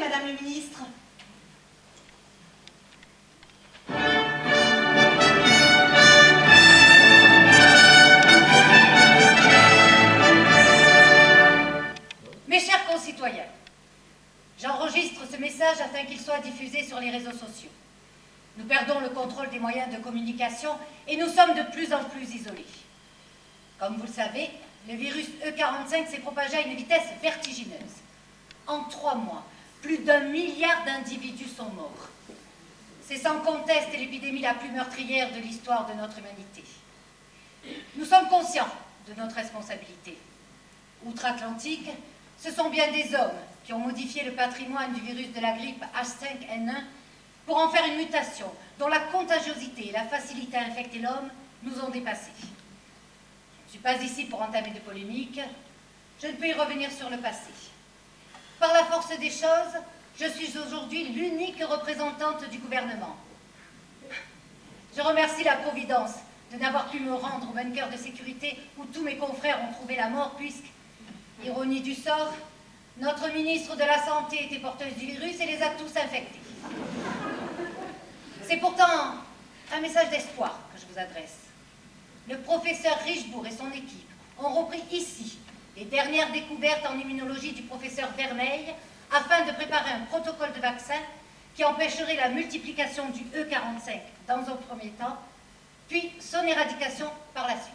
Madame le ministre. Mes chers concitoyens, j'enregistre ce message afin qu'il soit diffusé sur les réseaux sociaux. Nous perdons le contrôle des moyens de communication et nous sommes de plus en plus isolés. Comme vous le savez, le virus E45 s'est propagé à une vitesse vertigineuse. En 3 mois, plus d'1 milliard d'individus sont morts. C'est sans conteste l'épidémie la plus meurtrière de l'histoire de notre humanité. Nous sommes conscients de notre responsabilité. Outre-Atlantique, ce sont bien des hommes qui ont modifié le patrimoine du virus de la grippe H5N1 pour en faire une mutation dont la contagiosité et la facilité à infecter l'homme nous ont dépassés. Je ne suis pas ici pour entamer de polémique, je ne peux y revenir sur le passé. Par la force des choses, je suis aujourd'hui l'unique représentante du gouvernement. Je remercie la Providence de n'avoir pu me rendre au bunker de sécurité où tous mes confrères ont trouvé la mort puisque, ironie du sort, notre ministre de la Santé était porteuse du virus et les a tous infectés. C'est pourtant un message d'espoir que je vous adresse. Le professeur Richebourg et son équipe ont repris ici les dernières découvertes en immunologie du professeur Vermeil afin de préparer un protocole de vaccin qui empêcherait la multiplication du E45 dans un premier temps, puis son éradication par la suite.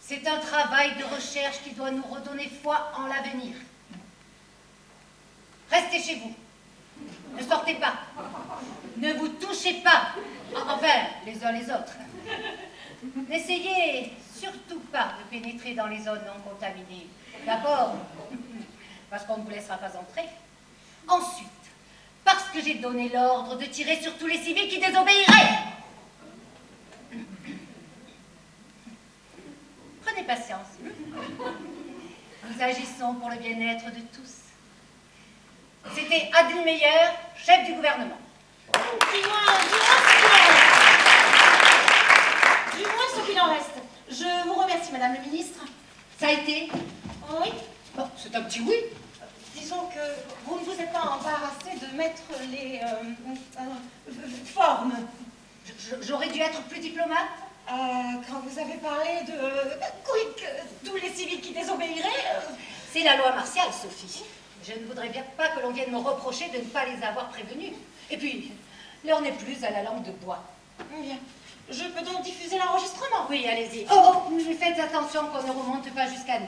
C'est un travail de recherche qui doit nous redonner foi en l'avenir. Restez chez vous. Ne sortez pas. Ne vous touchez pas. Enfin, les uns les autres. N'essayez surtout pas de pénétrer dans les zones non contaminées. D'abord, parce qu'on ne vous laissera pas entrer. Ensuite, parce que j'ai donné l'ordre de tirer sur tous les civils qui désobéiraient. Prenez patience. Nous agissons pour le bien-être de tous. C'était Adil Meyer, chef du gouvernement. Du moins ce qu'il en reste. Je vous remercie, Madame le ministre. Ça a été? Oui. Bon, c'est un petit oui. Disons que vous ne vous êtes pas embarrassé de mettre les formes. J'aurais dû être plus diplomate? Quand vous avez parlé de quick, tous les civils qui désobéiraient. C'est la loi martiale, Sophie. Je ne voudrais bien pas que l'on vienne me reprocher de ne pas les avoir prévenus. Et puis, l'heure n'est plus à la langue de bois. Bien. Je peux donc diffuser l'enregistrement? Oui, allez-y. Oh, mais faites attention qu'on ne remonte pas jusqu'à nous.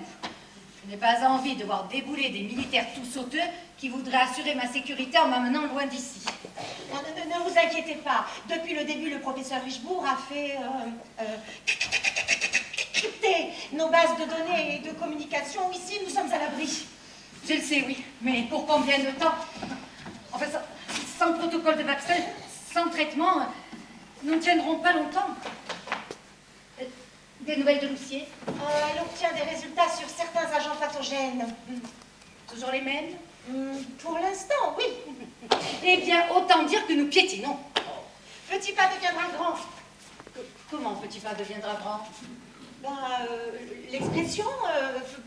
Je n'ai pas envie de voir débouler des militaires tout sauteux qui voudraient assurer ma sécurité en m'amenant loin d'ici. Ne vous inquiétez pas. Depuis le début, le professeur Richebourg a fait crypter nos bases de données et de communication. Ici, nous sommes à l'abri. Je le sais, oui. Mais pour combien de temps? Enfin, sans protocole de vaccin, sans traitement, nous ne tiendrons pas longtemps. Des nouvelles de Lucier? Elle obtient des résultats sur certains agents pathogènes. Toujours les mêmes? Pour l'instant, oui. Eh bien, autant dire que nous piétinons. Petit pas deviendra grand. Comment petit pas deviendra grand? Ben, l'expression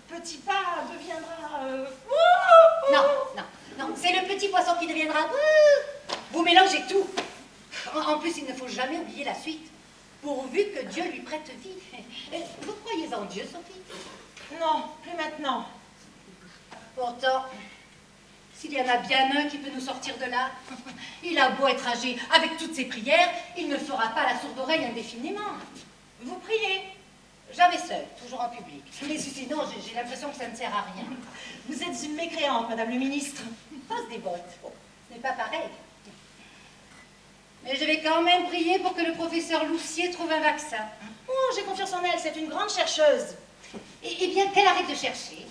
petit pas deviendra... Non, non, non, c'est le petit poisson qui deviendra... Vous mélangez tout. En plus, il ne faut jamais oublier la suite. Pourvu que Dieu lui prête vie. Vous croyez en Dieu, Sophie? Non, plus maintenant. Pourtant, s'il y en a bien un qui peut nous sortir de là, il a beau être âgé, avec toutes ses prières, il ne fera pas la sourde oreille indéfiniment. Vous priez? Jamais seul, toujours en public. Mais sinon, j'ai l'impression que ça ne sert à rien. Vous êtes une mécréante, Madame le Ministre. Fausse dévote. Ce n'est pas pareil. Mais je vais quand même prier pour que le professeur Loussier trouve un vaccin. Oh, j'ai confiance en elle, c'est une grande chercheuse. Eh bien, qu'elle arrête de chercher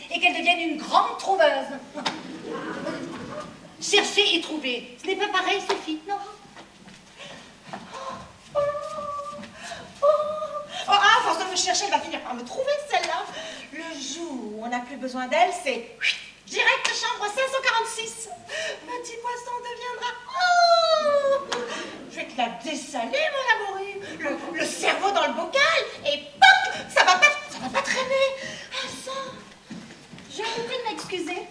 et qu'elle devienne une grande trouveuse. Chercher et trouver, ce n'est pas pareil, Sophie, non? À force de me chercher, elle va finir par me trouver, celle-là. Le jour où on n'a plus besoin d'elle, c'est direct chambre 546. Petit poisson deviendra... Je vais te la dessaler, mon amoureux. Le cerveau dans le bocal, et pop, ça va pas traîner. Ah, ça... Je vous prie de m'excuser.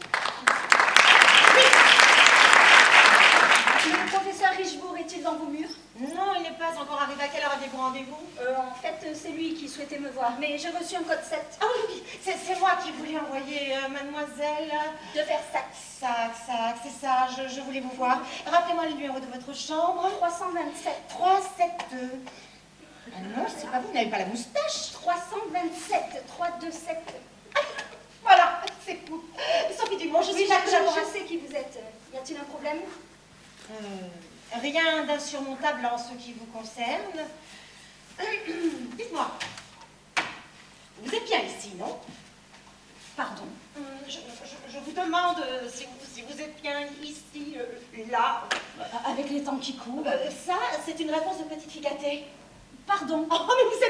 Le professeur Richebourg est-il dans vos murs? Non, il n'est pas encore arrivé. À quelle heure aviez-vous rendez-vous? En fait, c'est lui qui souhaitait me voir, mais j'ai reçu un code 7. Ah oui, c'est moi qui voulais envoyer mademoiselle... De Versac. C'est ça, je voulais vous voir. Rappelez-moi le numéro de votre chambre. 327. 372. Ah non, c'est pas vous n'avez pas la moustache. 327. 327. Voilà, c'est vous. Sophie Dumont, je suis Oui, Jacques. je sais qui vous êtes. Y a-t-il un problème? Rien d'insurmontable en ce qui vous concerne. Dites-moi, vous êtes bien ici, non? Pardon. Je vous demande si vous êtes bien ici, là. Avec les temps qui courent. Ça, c'est une réponse de petite fille gâtée. Pardon. Oh, mais vous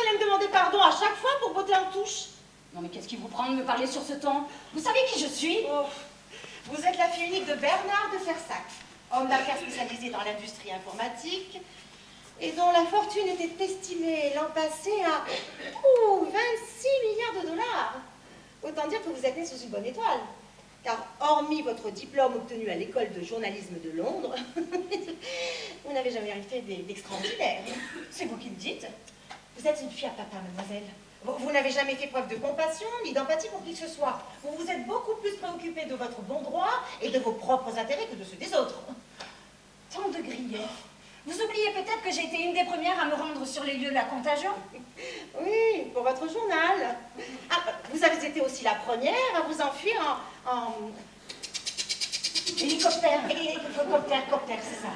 allez me demander pardon à chaque fois pour botter en touche. Non, mais qu'est-ce qui vous prend de me parler sur ce ton? Vous savez qui je suis? Oh, vous êtes la fille unique de Bernard de Fersac, homme d'affaires spécialisé dans l'industrie informatique et dont la fortune était estimée l'an passé à 26 milliards de dollars. Autant dire que vous êtes né sous une bonne étoile. Car hormis votre diplôme obtenu à l'école de journalisme de Londres, vous n'avez jamais rien fait d'extraordinaire. C'est vous qui le dites? Vous êtes une fille à papa, mademoiselle. Vous n'avez jamais fait preuve de compassion ni d'empathie pour qui que ce soit. Vous vous êtes beaucoup plus préoccupé de votre bon droit et de vos propres intérêts que de ceux des autres. Tant de griefs. Vous oubliez peut-être que j'ai été une des premières à me rendre sur les lieux de la contagion? Oui, pour votre journal. Ah, vous avez été aussi la première à vous enfuir en... Hélicoptère. Hélicoptère, c'est ça.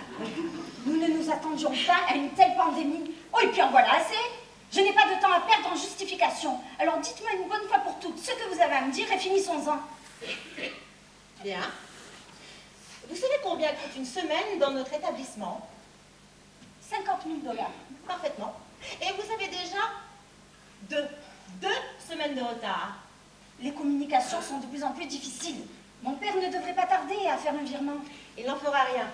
Nous ne nous attendions pas à une telle pandémie. Oh, et puis en voilà assez. Je n'ai pas de temps à perdre en justification. Alors dites-moi une bonne fois pour toutes ce que vous avez à me dire et finissons-en. Bien. Vous savez combien coûte une semaine dans notre établissement? 50 000 $. Parfaitement. Et vous avez déjà deux semaines de retard. Les communications sont de plus en plus difficiles. Mon père ne devrait pas tarder à faire un virement. Il n'en fera rien.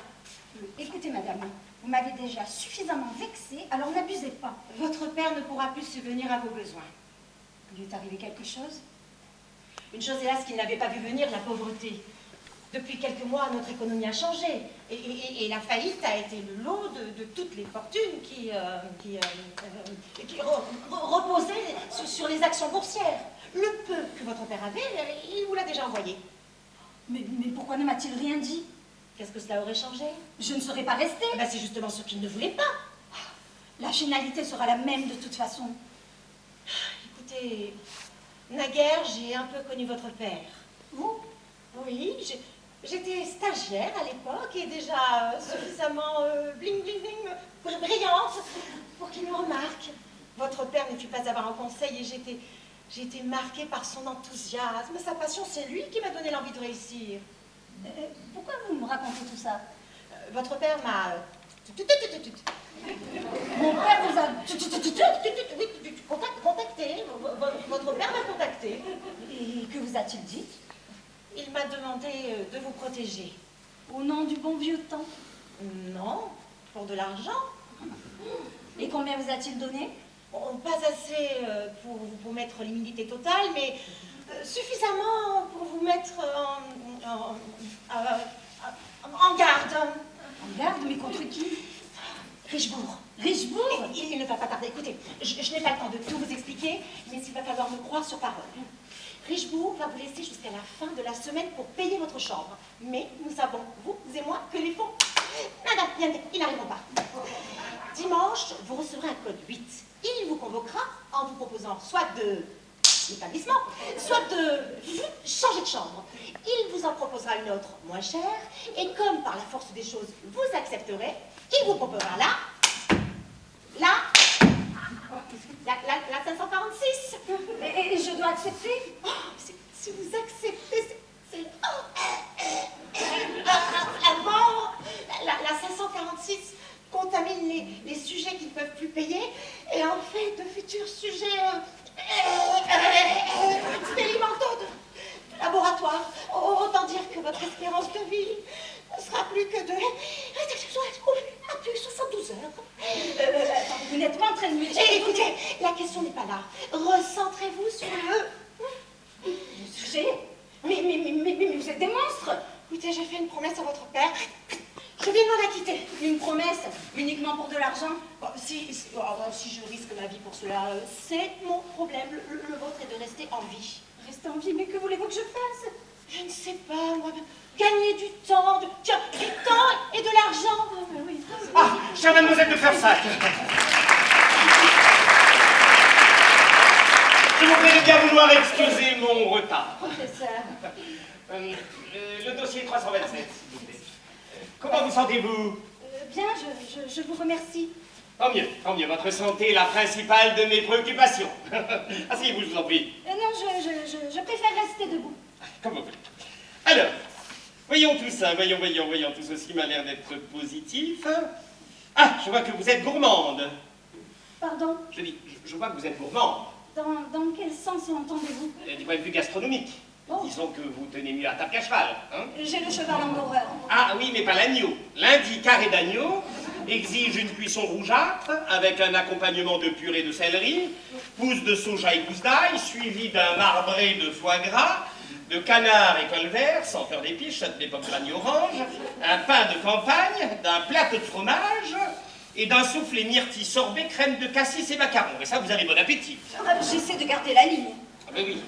Écoutez, madame, vous m'avez déjà suffisamment vexée, alors n'abusez pas. Votre père ne pourra plus subvenir à vos besoins. Il lui est arrivé quelque chose? Une chose hélas qu'il n'avait pas vu venir, la pauvreté. Depuis quelques mois, notre économie a changé. Et la faillite a été le lot de toutes les fortunes qui reposaient sur les actions boursières. Le peu que votre père avait, il vous l'a déjà envoyé. Mais pourquoi ne m'a-t-il rien dit? Qu'est-ce que cela aurait changé? Je ne serais pas restée. Ben, c'est justement ce qu'il ne voulait pas. La finalité sera la même de toute façon. Écoutez, naguère, j'ai un peu connu votre père. Vous? Oui, j'étais stagiaire à l'époque et déjà suffisamment bling bling bling, brillante pour qu'il me remarque. Votre père ne fut pas avoir un conseil et j'ai été marquée par son enthousiasme, sa passion. C'est lui qui m'a donné l'envie de réussir. Pourquoi vous me racontez tout ça? Votre père m'a... Mon père vous a... contacté. Votre père m'a contacté. Et que vous a-t-il dit? Il m'a demandé de vous protéger. Au nom du bon vieux temps. Non, pour de l'argent. Et combien vous a-t-il donné? Bon, pas assez pour vous promettre l'immunité totale, mais suffisamment pour vous mettre en garde. En garde, mais contre qui? Richebourg. Richebourg? Il ne va pas tarder. Écoutez, je n'ai pas le temps de tout vous expliquer, mais il va falloir me croire sur parole. Richebourg va vous laisser jusqu'à la fin de la semaine pour payer votre chambre. Mais nous savons, vous et moi, que les fonds, nada, ils n'arriveront pas. Dimanche, vous recevrez un code 8. Il vous convoquera en vous proposant soit de l'établissement, soit de changer de chambre. Il vous en proposera une autre moins chère, et comme par la force des choses, vous accepterez, il vous proposera la 546. Et je dois accepter? Oh, si vous acceptez, c'est... Bon, la 546 contamine les sujets qui ne peuvent plus payer et en fait de futurs sujets expérimentaux de laboratoire. Autant dire que votre espérance de vie ne sera plus que de... plus 72 heures. Vous n'êtes pas en train de me dire... Écoutez, la question n'est pas là. Recentrez-vous sur le sujet. Mais vous êtes des monstres. Écoutez, j'ai fait une promesse à votre père. Je viens de m'en acquitter. Une promesse uniquement pour de l'argent? Bon, si je risque ma vie pour cela, c'est mon problème. Le vôtre est de rester en vie. Rester en vie, mais que voulez-vous que je fasse? Je ne sais pas, moi. Gagner du temps, du temps et de l'argent. Oui. Ah, chère mademoiselle de Fersac. Je vous prie de bien vouloir excuser mon retard. Professeur. Le dossier 327, s'il vous plaît. Comment vous sentez-vous? Bien, je vous remercie. Tant mieux. Votre santé est la principale de mes préoccupations. Asseyez-vous, je vous en prie. Non, je préfère rester debout. Comme vous voulez. Alors, voyons tout ça, voyons. Tout ceci m'a l'air d'être positif. Ah, je vois que vous êtes gourmande. Pardon? Je vois que vous êtes gourmande. Dans quel sens l'entendez-vous? Du point de vue gastronomique. Oh. Disons que vous tenez mieux à table qu'à cheval, hein? J'ai le cheval en horreur. Ah oui, mais pas l'agneau. Lundi, carré d'agneau exige une cuisson rougeâtre avec un accompagnement de purée de céleri, pousse de soja et gousse d'ail, suivi d'un marbré de foie gras, de canard et colvert, sans cœur d'épices, châtelet de pomegranate orange, un pain de campagne, d'un plateau de fromage et d'un soufflé myrtille sorbet, crème de cassis et macarons. Et ça, vous avez bon appétit. J'essaie de garder la ligne. Ah ben oui.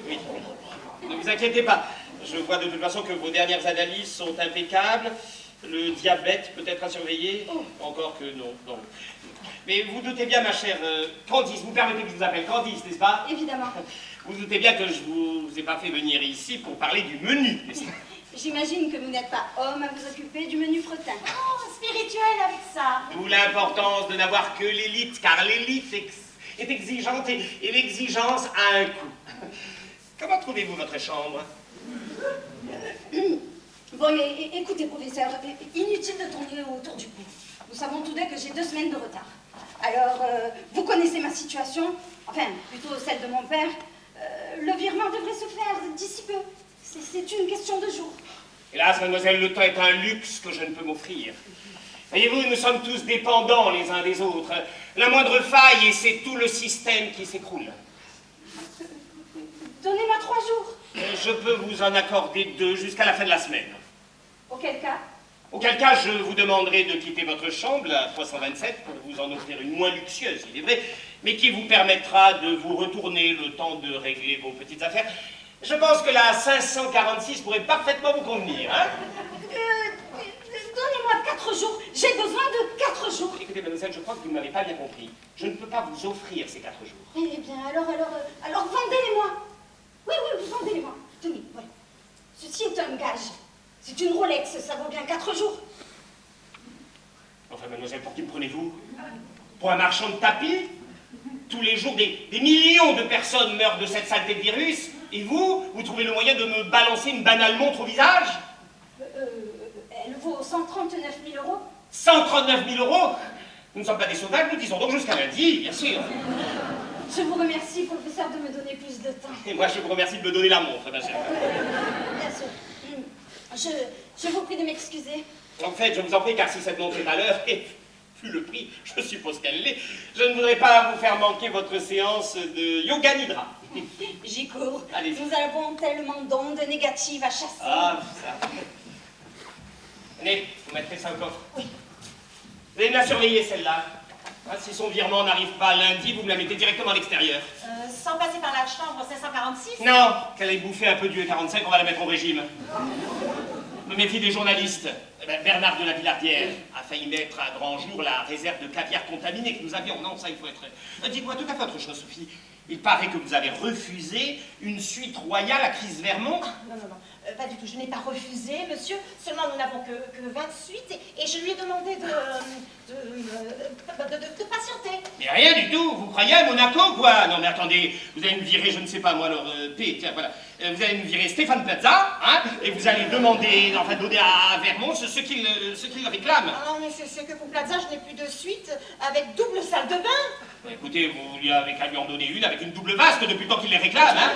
Ne vous inquiétez pas. Je vois de toute façon que vos dernières analyses sont impeccables. Le diabète peut être à surveiller. Encore que non. Mais vous doutez bien, ma chère Candice, vous permettez que je vous appelle Candice, n'est-ce pas? Évidemment. Vous doutez bien que je vous ai pas fait venir ici pour parler du menu, n'est-ce pas? J'imagine que vous n'êtes pas homme à vous occuper du menu fretin. Oh, spirituel avec ça. D'où l'importance de n'avoir que l'élite, car l'élite est exigeante et l'exigence a un coût. Comment trouvez-vous votre chambre? Bon, écoutez, professeur, inutile de tourner autour du pot. Nous savons tous deux que j'ai 2 semaines de retard. Alors, vous connaissez ma situation, enfin, plutôt celle de mon père. Le virement devrait se faire d'ici peu. C'est une question de jours. Hélas, mademoiselle, le temps est un luxe que je ne peux m'offrir. Voyez-vous, nous sommes tous dépendants les uns des autres. La moindre faille et c'est tout le système qui s'écroule. Donnez-moi 3 jours. Je peux vous en accorder 2 jusqu'à la fin de la semaine. Auquel cas? Auquel cas, je vous demanderai de quitter votre chambre, la 327, pour vous en offrir une moins luxueuse, il est vrai, mais qui vous permettra de vous retourner le temps de régler vos petites affaires. Je pense que la 546 pourrait parfaitement vous convenir, hein? Donnez-moi 4 jours. J'ai besoin de 4 jours. Écoutez, mademoiselle, je crois que vous ne m'avez pas bien compris. Je ne peux pas vous offrir ces 4 jours. Eh bien, alors, vendez-les-moi. Oui, vendez-les-moi. Tenez, voilà. Ceci est un gage. C'est une Rolex, ça vaut bien 4 jours. Enfin, mademoiselle, pour qui me prenez-vous? Pour un marchand de tapis? Tous les jours, des millions de personnes meurent de cette saleté de virus. Et vous trouvez le moyen de me balancer une banale montre au visage? Elle vaut 139 000 €. 139 000 €? Nous ne sommes pas des sauvages, nous disons donc jusqu'à lundi, bien sûr. Je vous remercie, professeur, de me donner plus de temps. Et moi, je vous remercie de me donner la montre, ma chère. Bien sûr. Je vous prie de m'excuser. En fait, je vous en prie, car si cette montre est à l'heure, et vu le prix, je suppose qu'elle l'est, je ne voudrais pas vous faire manquer votre séance de yoga nidra. J'y cours. Allez-y. Nous avons tellement d'ondes négatives à chasser. Ah, ça. Allez, vous mettrez ça au coffre. Oui. Vous allez me la surveiller, celle-là. Ah, si son virement n'arrive pas lundi, vous me la mettez directement à l'extérieur. Sans passer par la chambre 546. Non, qu'elle ait bouffé un peu du E45, on va la mettre au régime. Me méfie des journalistes. Eh ben, Bernard de la Villardière a failli mettre à grand jour la réserve de caviar contaminé que nous avions. Non, ça, il faut être... Dites-moi tout à fait autre chose, Sophie. Il paraît que vous avez refusé une suite royale à Chris Vermont. Non, pas du tout. Je n'ai pas refusé, monsieur. Seulement, nous n'avons que 20 suites et je lui ai demandé de patienter. Mais rien du tout. Vous croyez à Monaco, quoi? Non, mais attendez. Vous allez me virer, je ne sais pas moi, leur P. Tiens, voilà. Vous allez me virer Stéphane Plaza, hein, et vous allez demander, enfin donner à Vermont ce qu'il réclame. Ah non, mais c'est que pour Plaza, je n'ai plus de suite avec double salle de bain. Écoutez, vous lui avez qu'à lui en donner une avec une double vasque depuis le temps qu'il les réclame, hein.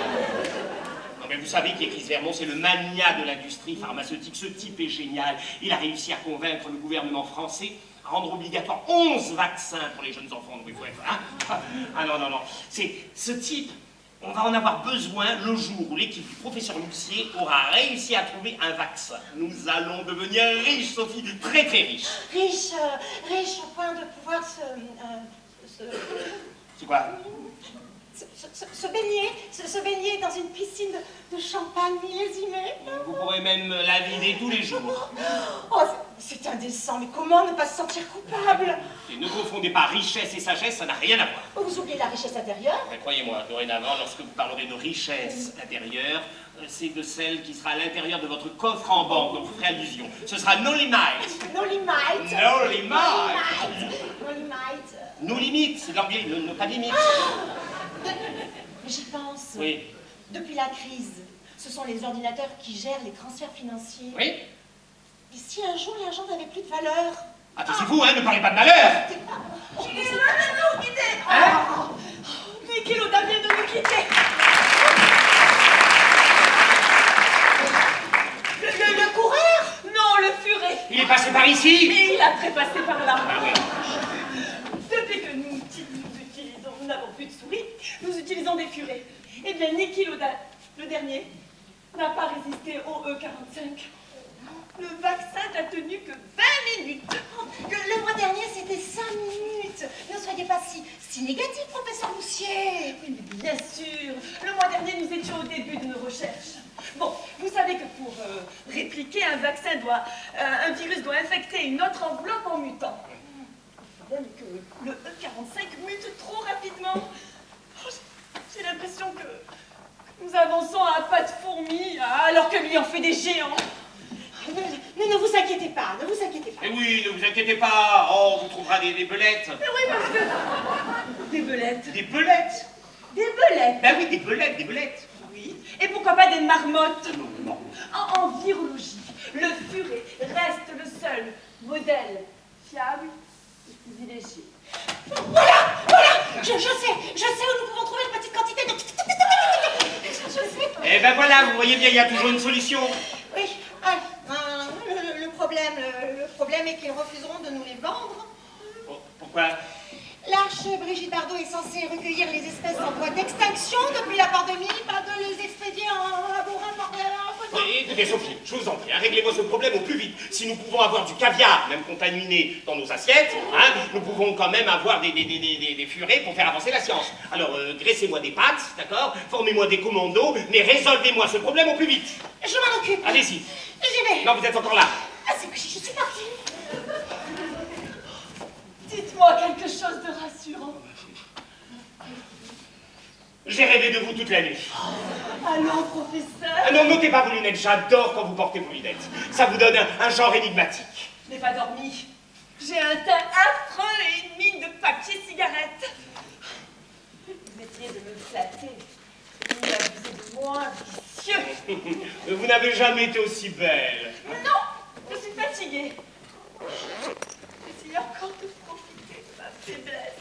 Non, mais vous savez qu'Chris Vermont, c'est le mania de l'industrie pharmaceutique. Ce type est génial. Il a réussi à convaincre le gouvernement français à rendre obligatoire 11 vaccins pour les jeunes enfants. Donc il faut être... Hein. Ah non. C'est ce type... On va en avoir besoin le jour où l'équipe du professeur Lucier aura réussi à trouver un vaccin. Nous allons devenir riches, Sophie, très riches. Riches au point de pouvoir C'est quoi? se baigner dans une piscine de champagne millésimée. Vous pourrez même la vider tous les jours. Oh, c'est indécent, mais comment ne pas se sentir coupable? Et ne confondez pas richesse et sagesse, ça n'a rien à voir. Vous oubliez la richesse intérieure? Mais croyez-moi, dorénavant, lorsque vous parlerez de richesse intérieure, c'est de celle qui sera à l'intérieur de votre coffre en banque dont vous ferez allusion. Ce sera no limit. No limite. No limit. No limite. No limit, c'est l'anglais, no pas de limite. Mais j'y pense. Oui. Depuis la crise, ce sont les ordinateurs qui gèrent les transferts financiers. Oui. Et si un jour l'argent n'avait plus de valeur? Attendez-vous, hein, ne parlez pas de malheur. Il est là de nous quitter. Hein? Mais quelle audace vient de nous quitter. Le coureur? Non, le furet. Il est passé par ici. Mais il a trépassé par là. Ah oui. Depuis que nous n'avons plus de souris, nous utilisons des furets. Eh bien, Niki Loda, le dernier, n'a pas résisté au E45. Le vaccin n'a tenu que 20 minutes. Le mois dernier, c'était 5 minutes. Ne soyez pas si négatif, professeur Moussier. Oui, mais bien sûr. Le mois dernier, nous étions au début de nos recherches. Bon, vous savez que pour répliquer, un virus doit infecter une autre enveloppe en mutant. Le problème est que le E45 mute trop rapidement. Oh, j'ai l'impression que nous avançons à pas de fourmi, alors que lui en fait des géants. Ne vous inquiétez pas, ne vous inquiétez pas. Eh oui, ne vous inquiétez pas. Oh, on vous trouvera des belettes. Mais oui, parce que... Des belettes. Des belettes? Des belettes. Ben oui, des belettes. Oui. Et pourquoi pas des marmottes? Non. En virologie, le furet reste le seul modèle fiable et privilégié. Voilà. Je sais où nous pouvons trouver une petite quantité de... Je sais. Eh ben voilà, vous voyez bien, il y a toujours une solution. Oui. Ah, le problème est qu'ils refuseront de nous les vendre. Pourquoi? L'arche Brigitte Bardot est censée recueillir les espèces en voie d'extinction depuis la pandémie, pas de les expédier en laboratoire. Écoutez, Sophie, je vous en prie, hein, réglez-moi ce problème au plus vite. Si nous pouvons avoir du caviar, même contaminé, dans nos assiettes, hein, nous pouvons quand même avoir des furets pour faire avancer la science. Alors, graissez-moi des pattes, d'accord? Formez-moi des commandos, mais résolvez-moi ce problème au plus vite. Je m'en occupe. Allez-y. J'y vais. Non, vous êtes encore là. Ah, c'est que je suis partie. Dites-moi quelque chose de rassurant. J'ai rêvé de vous toute la nuit. Allons, professeur. Ah non, n'ôtez pas vos lunettes, j'adore quand vous portez vos lunettes. Ça vous donne un genre énigmatique. Je n'ai pas dormi. J'ai un teint affreux et une mine de papier cigarette. Vous essayez de me flatter. Vous abusez de moi, vicieux. Vous n'avez jamais été aussi belle. Non, je suis fatiguée. Essayez encore de profiter de ma faiblesse.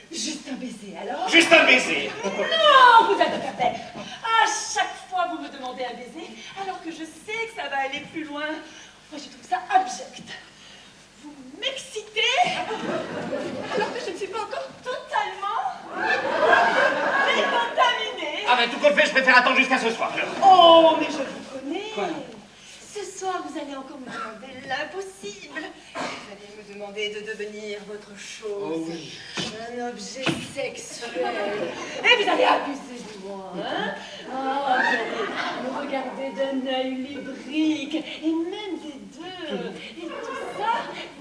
Juste un baiser, alors? Juste un baiser. Non, vous êtes un capet. À chaque fois fois vous me demandez un baiser, alors que je sais que ça va aller plus loin. Moi, je trouve ça abject. Vous m'excitez, alors que je ne suis pas encore totalement décontaminée. Ah ben tout compte fait, je préfère attendre jusqu'à ce soir. Alors. Oh, mais je vous connais. Quoi? Ce soir, vous allez encore me demander l'impossible. Vous allez me demander de devenir votre chose. Oh oui. Un objet sexuel. Et vous allez abuser de moi, hein? Oh, vous allez me regarder d'un œil lubrique, et même des deux. Et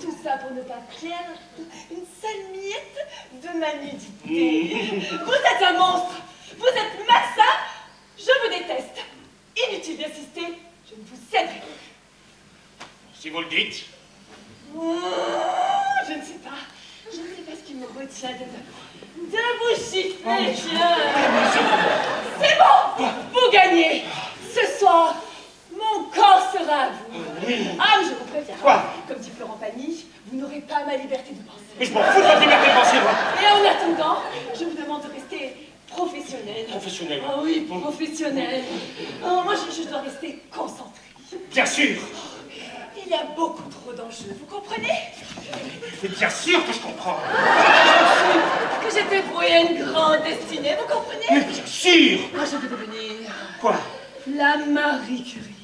tout ça pour ne pas perdre une seule miette de ma nudité. Vous êtes un monstre. Vous êtes malsain. Je vous déteste. Inutile d'insister. Je ne vous céderai plus. Si vous le dites. Oh, je ne sais pas. Je ne sais pas ce qui me retient de vous gifler, tiens. C'est bon. Vous gagnez. Ce soir, mon corps sera à vous. Ah, mais je vous préviens. Quoi? Comme dit Florent Pagny, vous n'aurez pas ma liberté de penser. Mais je m'en fous de votre liberté de penser, moi. Et en attendant, je vous demande de rester professionnel. Professionnel. Ah oui, professionnel. Oh, moi, je dois rester concentrée. Bien sûr. Il y a beaucoup trop d'enjeux, vous comprenez? Mais bien sûr que je comprends. Que j'étais vouée à une grande destinée, vous comprenez? Mais bien sûr. Moi, je veux devenir Quoi? la Marie Curie,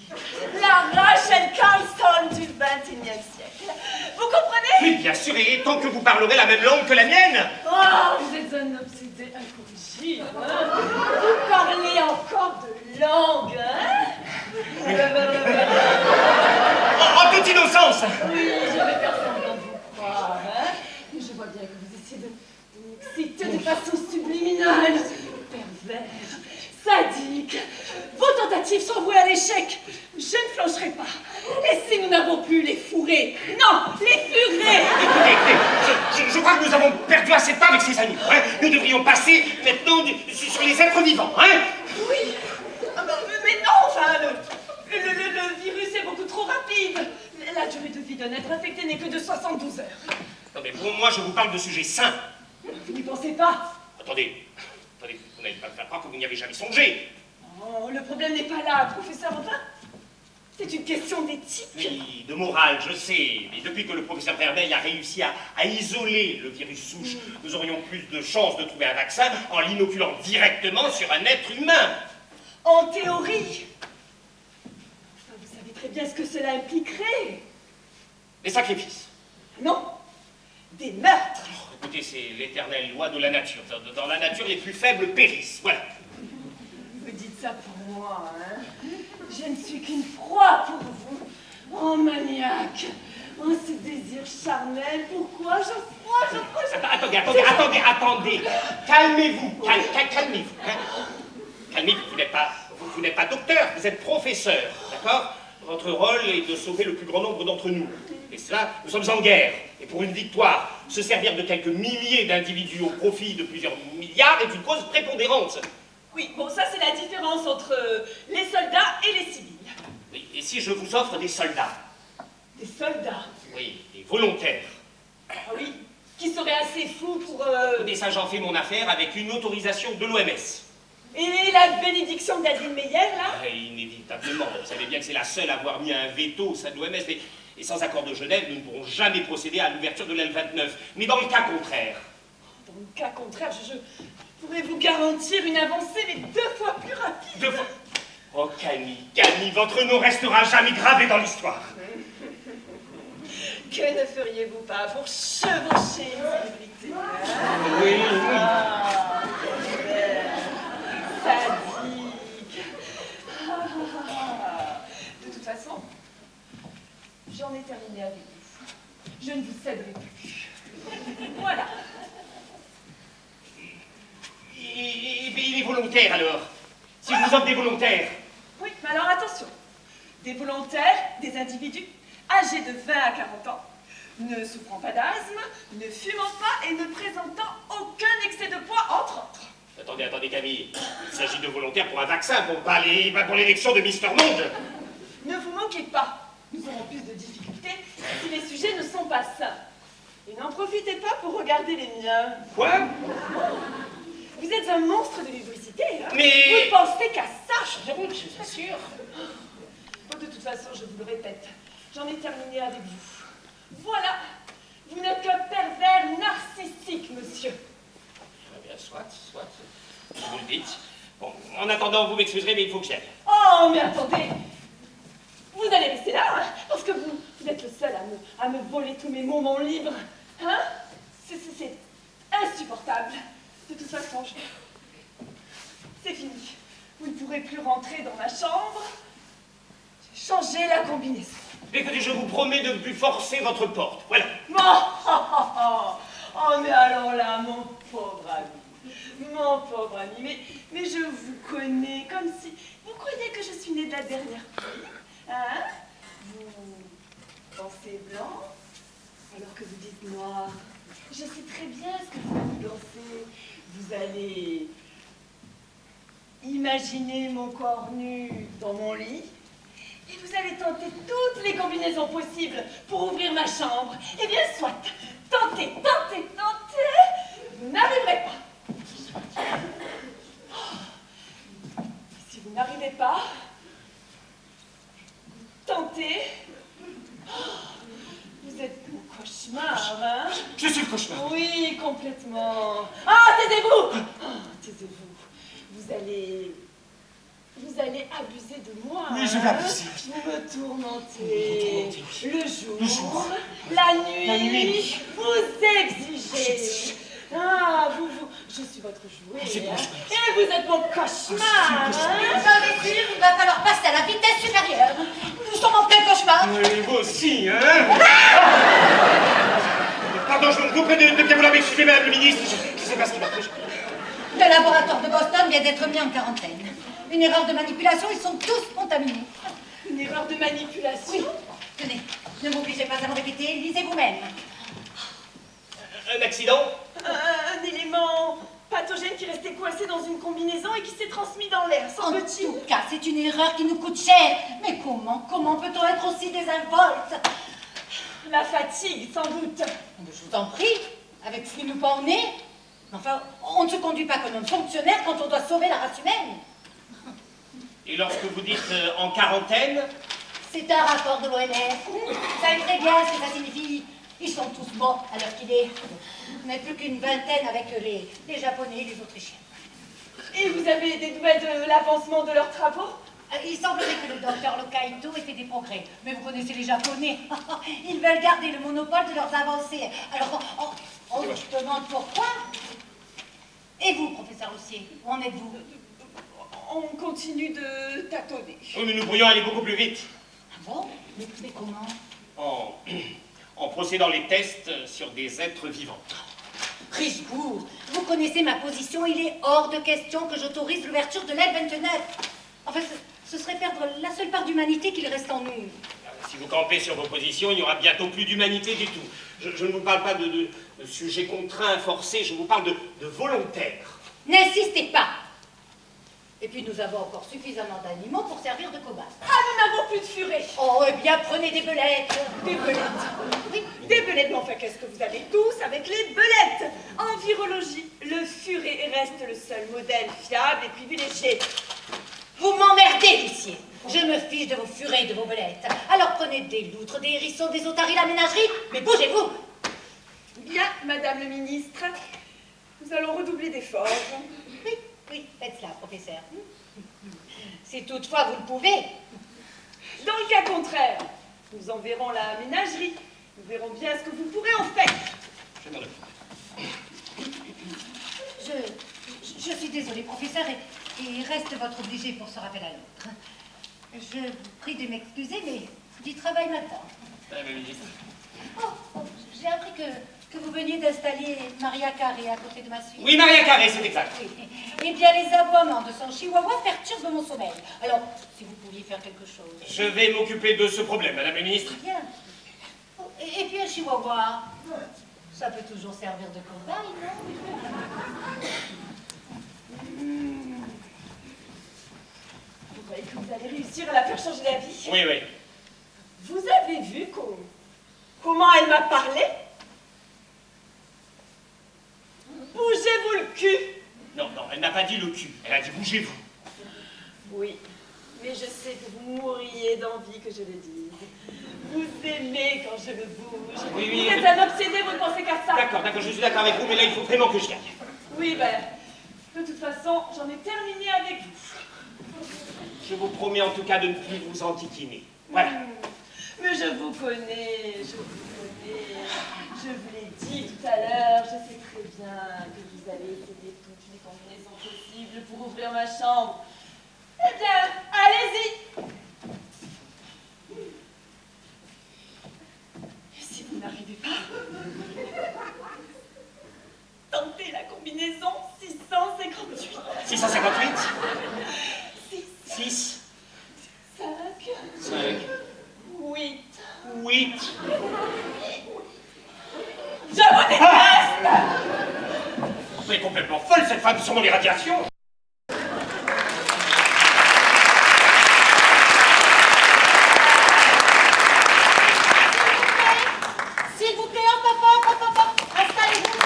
la Rachel Carson du XXIe siècle. Vous comprenez? Mais bien sûr, et tant que vous parlerez la même langue que la mienne. Oh, vous êtes un obsédé incorrigible, hein? Vous parlez encore de langue, hein? En toute innocence. Oui, je vais faire semblant de vous croire, hein? Mais je vois bien que vous essayez de m'exciter de façon subliminale. Pervers, sadique. Vos tentatives sont vouées à l'échec. Je ne flancherai pas. Et si nous n'avons pu les fourrer? Non, les furer! Écoutez, je crois que nous avons perdu assez de temps avec ces animaux. Hein. Nous devrions passer maintenant sur les êtres vivants. Hein. Oui. Ah ben, mais non, enfin, le virus est beaucoup trop rapide. La durée de vie d'un être infecté n'est que de 72 heures. Non mais pour moi, je vous parle de sujets sains. Vous n'y pensez pas? Attendez, vous n'allez pas me faire croire que vous n'y avez jamais songé. Oh, le problème n'est pas là, professeur Antoine. C'est une question d'éthique. Oui, de morale, je sais. Mais depuis que le professeur Vermeil a réussi à isoler le virus souche, nous aurions plus de chances de trouver un vaccin en l'inoculant directement sur un être humain. En théorie. Enfin, vous savez très bien ce que cela impliquerait. Des sacrifices. Non, des meurtres. Oh, écoutez, c'est l'éternelle loi de la nature. Dans la nature, les plus faibles périssent. Voilà. Vous dites ça pour moi, hein? Je ne suis qu'une proie pour vous. Oh, maniaque. Oh, ce désir charnel. Pourquoi je crois. Attendez. Calmez-vous. Calmez-vous. Hein. Calmez-vous. Vous n'êtes pas docteur, vous êtes professeur. D'accord? Votre rôle est de sauver le plus grand nombre d'entre nous. Et cela, nous sommes en guerre. Et pour une victoire, se servir de quelques milliers d'individus au profit de plusieurs milliards est une cause prépondérante. Oui, bon, ça c'est la différence entre les soldats et les civils. Oui, et si je vous offre des soldats? Des soldats? Oui, des volontaires. Ah oui, qui seraient assez fous pour... Écoutez, ça, j'en fais mon affaire avec une autorisation de l'OMS. Et la bénédiction d'Adrien Meyer, là? Ah, inévitablement. Vous savez bien que c'est la seule à avoir mis un veto au sein de l'OMS. Et sans accord de Genève, nous ne pourrons jamais procéder à l'ouverture de l'aile 29. Mais dans le cas contraire... Dans le cas contraire, je pourrais vous garantir une avancée, mais 2 fois plus rapide. 2 fois... Oh, Camille, votre nom restera jamais gravé dans l'histoire. Que ne feriez-vous pas pour chevaucher une célébrité? Oui. Ah, sadique. De toute façon, j'en ai terminé avec vous. Je ne vous céderai plus. Voilà. Et les volontaires, alors? Si je vous offre des volontaires? Oui, mais alors attention. Des volontaires, des individus âgés de 20 à 40 ans, ne souffrant pas d'asthme, ne fumant pas et ne présentant aucun excès de poids, entre autres. Attendez, Camille. Il s'agit de volontaires pour un vaccin, pour l'élection de Mister Monde. Ne vous moquez pas. Nous aurons plus de difficultés si les sujets ne sont pas sains. Et n'en profitez pas pour regarder les miens. Quoi? Vous êtes un monstre de lubricité, hein? Mais- Vous ne pensez qu'à ça. Je vous assure. Oh, de toute façon, je vous le répète, j'en ai terminé avec vous. Voilà. Vous n'êtes qu'un pervers narcissique, monsieur. Eh bien, soit. Vous le dites. Bon, en attendant, vous m'excuserez, mais il faut que j'y aille. Oh, mais attendez. Vous allez rester là, hein, parce que vous êtes le seul à me voler tous mes moments libres. Hein? C'est insupportable. De toute façon, c'est fini. Vous ne pourrez plus rentrer dans ma chambre. J'ai changé la combinaison. Écoutez, je vous promets de ne plus forcer votre porte. Voilà. Oh, mais alors là, mon pauvre ami, mais je vous connais comme si... Vous croyez que je suis née de la dernière pluie? Hein? Vous pensez blanc alors que vous dites noir. Je sais très bien ce que vous allez penser. Vous allez imaginer mon corps nu dans mon lit et vous allez tenter toutes les combinaisons possibles pour ouvrir ma chambre. Eh bien, soit. Tentez. Vous n'arriverez pas. Si vous n'arrivez pas, tentez. Vous êtes mon cauchemar, hein? Je suis le cauchemar. Oui, complètement. Ah, taisez-vous! Taisez-vous. Vous allez abuser de moi. Oui, je vais hein? abuser. Vous me tourmentez. Le Le jour. La nuit. La nuit. Vous exigez. Ah, je suis votre jouet. C'est mon hein? jouet. Et vous êtes mon cauchemar. J'en hein? ai sûr, il va falloir passer à la vitesse supérieure. Nous sommes en plein cauchemar. Oui, vous aussi, hein? Pardon, je vous prie de bien vouloir m'excuser, madame le ministre. Je ne sais pas ce qui m'a pris. Le laboratoire de Boston vient d'être mis en quarantaine. Une erreur de manipulation, ils sont tous contaminés. Une erreur de manipulation. Oui, tenez, ne m'obligez pas à me répéter, lisez vous-même. Un accident? Un élément pathogène qui restait coincé dans une combinaison et qui s'est transmis dans l'air, En semble-t-il. tout cas, c'est une erreur qui nous coûte cher. Mais comment peut-on être aussi désinvolte? La fatigue, sans doute. Je vous en prie, avec flux nous pas au nez. Enfin, on ne se conduit pas comme un fonctionnaire quand on doit sauver la race humaine. Et lorsque vous dites en quarantaine? C'est un rapport de l'OMS. Vous savez très bien ce que ça signifie. Ils sont tous morts à l'heure qu'il est. Vous n'êtes plus qu'une vingtaine avec les Japonais et les Autrichiens. Et vous avez des nouvelles de l'avancement de leurs travaux? Il semblerait que le docteur Lokaito ait fait des progrès. Mais vous connaissez les Japonais. Ils veulent garder le monopole de leurs avancées. Alors, on se demande pourquoi. Et vous, professeur Lussier, où en êtes-vous? On continue de tâtonner. Oui, mais nous pourrions aller beaucoup plus vite. Ah bon? Mais comment? En procédant les tests sur des êtres vivants. Richebourg, vous connaissez ma position. Il est hors de question que j'autorise l'ouverture de l'aile 29. Enfin, ce serait perdre la seule part d'humanité qu'il reste en nous. Si vous campez sur vos positions, il n'y aura bientôt plus d'humanité du tout. Je ne vous parle pas de sujets contraints, forcés, je vous parle de volontaires. N'insistez pas. Et puis nous avons encore suffisamment d'animaux pour servir de cobayes. Ah, nous n'avons plus de furet. Oh, eh bien, prenez des belettes. Des belettes. Oui, Des belettes, mais enfin, qu'est-ce que vous avez tous avec les belettes? En virologie, le furet reste le seul modèle fiable et privilégié. vous m'emmerdez, Lucier. Je me fiche de vos furets et de vos belettes. Alors prenez des loutres, des hérissons, des otaries, la ménagerie, mais bougez-vous. Bien, Madame le ministre, nous allons redoubler d'efforts. Oui, faites cela, professeur. Si toutefois vous le pouvez. Dans le cas contraire, nous enverrons la ménagerie. Nous verrons bien ce que vous pourrez en faire. Je m'en occupe. Je suis désolée, professeur, et il reste votre obligé pour ce rappel à l'autre. Je vous prie de m'excuser, mais du travail m'attend. Madame la ministre. Oh, j'ai appris que vous veniez d'installer Maria Carré à côté de ma suite. Oui, Maria Carré, c'est exact. Oui. Eh bien, les aboiements de son chihuahua perturbent mon sommeil. Alors, si vous pouviez faire quelque chose. Je vais m'occuper de ce problème, Madame la ministre. Bien. Oh, et puis un chihuahua, ça peut toujours servir de cobaye, non? Vous croyez que vous allez réussir à la faire changer d'avis? Oui, oui. Vous avez vu comment elle m'a parlé? Bougez-vous le cul. Non, non, elle n'a pas dit le cul. Elle a dit bougez-vous. Oui, mais je sais que vous mourriez d'envie que je le dise. Vous aimez quand je me bouge. Oui, oui. Vous êtes un obsédé, vous ne pensez qu'à ça. D'accord, d'accord, je suis d'accord avec vous, mais là, il faut vraiment que je gagne. Oui, ben, de toute façon, j'en ai terminé avec vous. Je vous promets en tout cas de ne plus vous enquiquiner. Voilà. Mais je vous connais, je vous connais. Je vous l'ai dit tout à l'heure, je sais très bien que vous avez essayé toutes les combinaisons possibles pour ouvrir ma chambre. Eh bien, allez-y. Et si vous n'arrivez pas, tentez la combinaison 658. 658 6, 6 5, 5 8. 8 Je vous déteste. Vous êtes complètement folle, cette femme, sur mon irradiation. S'il vous plaît, hop, installez-vous,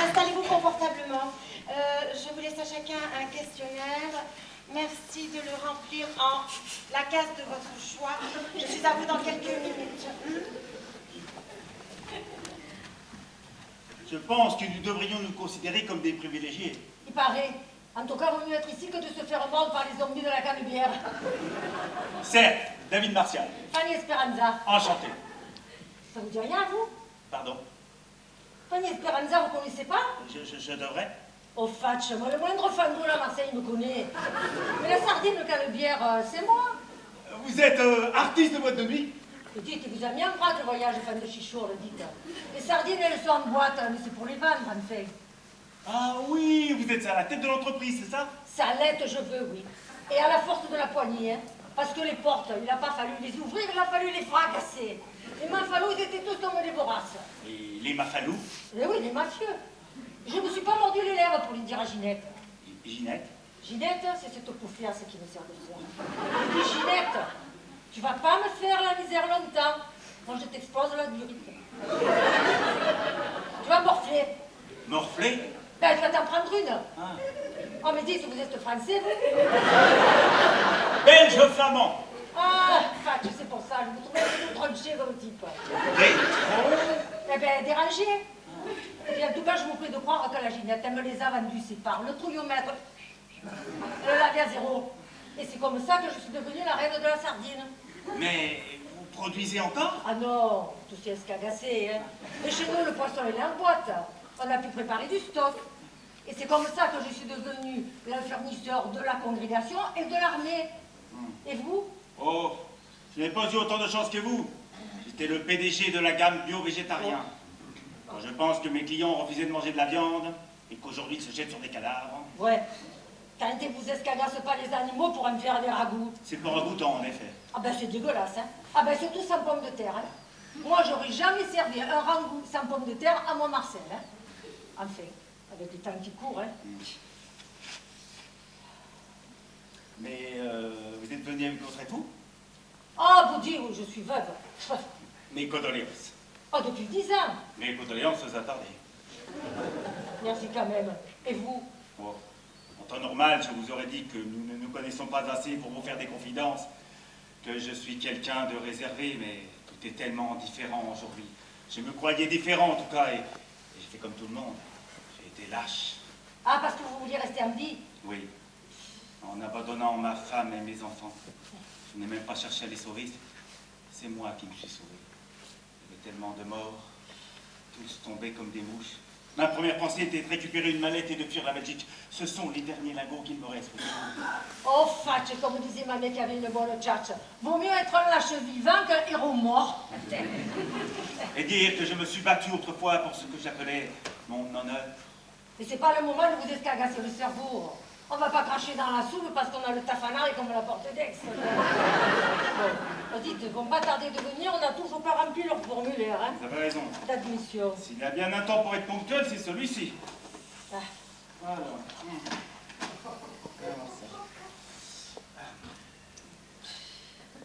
installez-vous confortablement. Je vous laisse à chacun un questionnaire. Merci de le remplir en la case de votre choix. Je suis à vous dans quelques minutes. Je pense que nous devrions nous considérer comme des privilégiés. Il paraît. En tout cas, vaut mieux être ici que de se faire mordre par les zombies de la canebière. Certes, David Martial. Fanny Esperanza. Enchanté. Ça vous dit rien, vous? Pardon, Fanny Esperanza, vous connaissez pas? je devrais. Oh, Fatch, moi, le moindre fango à Marseille me connaît. Mais la sardine de canebière, c'est moi. Vous êtes artiste de boîte de nuit? Et dites, il vous a mis en bras le voyage, fan de chichour, le dites. Les sardines, elles sont en boîte, mais c'est pour les vendre, en fait. Ah oui, vous êtes à la tête de l'entreprise, c'est ça? Salette, je veux, oui. Et à la force de la poignée, hein. Parce que les portes, il n'a pas fallu les ouvrir, il a fallu les fracasser. Les mafalous, ils étaient tous comme des borasses. Et les mafalous? Eh oui, les mafieux. Je ne me suis pas mordu les lèvres pour les dire à Ginette. Ginette? Ginette, c'est cette poufiasse qui me sert de sœur. Je dis, Ginette, tu vas pas me faire la misère longtemps. Moi, je t'explose la durite. Tu vas morfler. Morflé? Ben, je vais t'en prendre une. Ah. Oh, mais dites, vous êtes français, vous? Belge flamand. Ah, Fatch, c'est pour ça, je vous trouvais tout tranché comme type. Eh ben, dérangé. Et puis, en tout cas, je vous prie de croire que la Ginette, elle me les a vendus ses parts. Le trouillomètre, elle l'avait à zéro. Et c'est comme ça que je suis devenue la reine de la sardine. Mais vous produisez encore? Ah non, tout c'est escagassé, hein. Et chez nous, le poisson, il est en boîte. On a pu préparer du stock. Et c'est comme ça que je suis devenue le fournisseur de la congrégation et de l'armée. Et vous? Oh, je n'ai pas eu autant de chance que vous. J'étais le PDG de la gamme bio-végétarien. Quand je pense que mes clients ont refusé de manger de la viande et qu'aujourd'hui ils se jettent sur des cadavres. Ouais. Quand ils vous escagassent pas les animaux pour en faire des ragoûts. C'est pas ragoûtant en effet. Ah ben c'est dégueulasse, hein. Ah ben surtout sans pommes de terre, hein. Moi, j'aurais jamais servi un ragoût sans pommes de terre à mon Marcel, hein. Enfin, avec le temps qui court, hein. Mais vous êtes venu avec votre époux? Ah, vous dites, je suis veuve. Mes condoléances. Oh, depuis 10 ans. Mes condoléances aux attardés. Merci quand même. Et vous? Bon, en temps normal, je vous aurais dit que nous ne nous connaissons pas assez pour vous faire des confidences, que je suis quelqu'un de réservé, mais tout est tellement différent aujourd'hui. Je me croyais différent en tout cas, et j'ai fait comme tout le monde. J'ai été lâche. Ah, parce que vous vouliez rester en vie? Oui, en abandonnant ma femme et mes enfants. Je n'ai même pas cherché à les sauver, c'est moi qui me suis sauvé. Il y avait tellement de morts, tous tombés comme des mouches. Ma première pensée était de récupérer une mallette et de fuir la Belgique. Ce sont les derniers lingots qu'il me reste. Oh, Fatch, comme disait ma mère qui avait une bonne tchatche. Vaut mieux être un lâche vivant qu'un héros mort. Et dire que je me suis battu autrefois pour ce que j'appelais mon honneur. Mais c'est pas le moment de vous escagasser le cerveau. On va pas cracher dans la soupe parce qu'on a le tafanard et qu'on me la porte d'ex. Bon, dites, vont pas tarder de venir, on n'a toujours pas rempli leur formulaire, hein. Vous avez raison. D'admission. S'il y a bien un temps pour être ponctuel, c'est celui-ci. Ah. Voilà.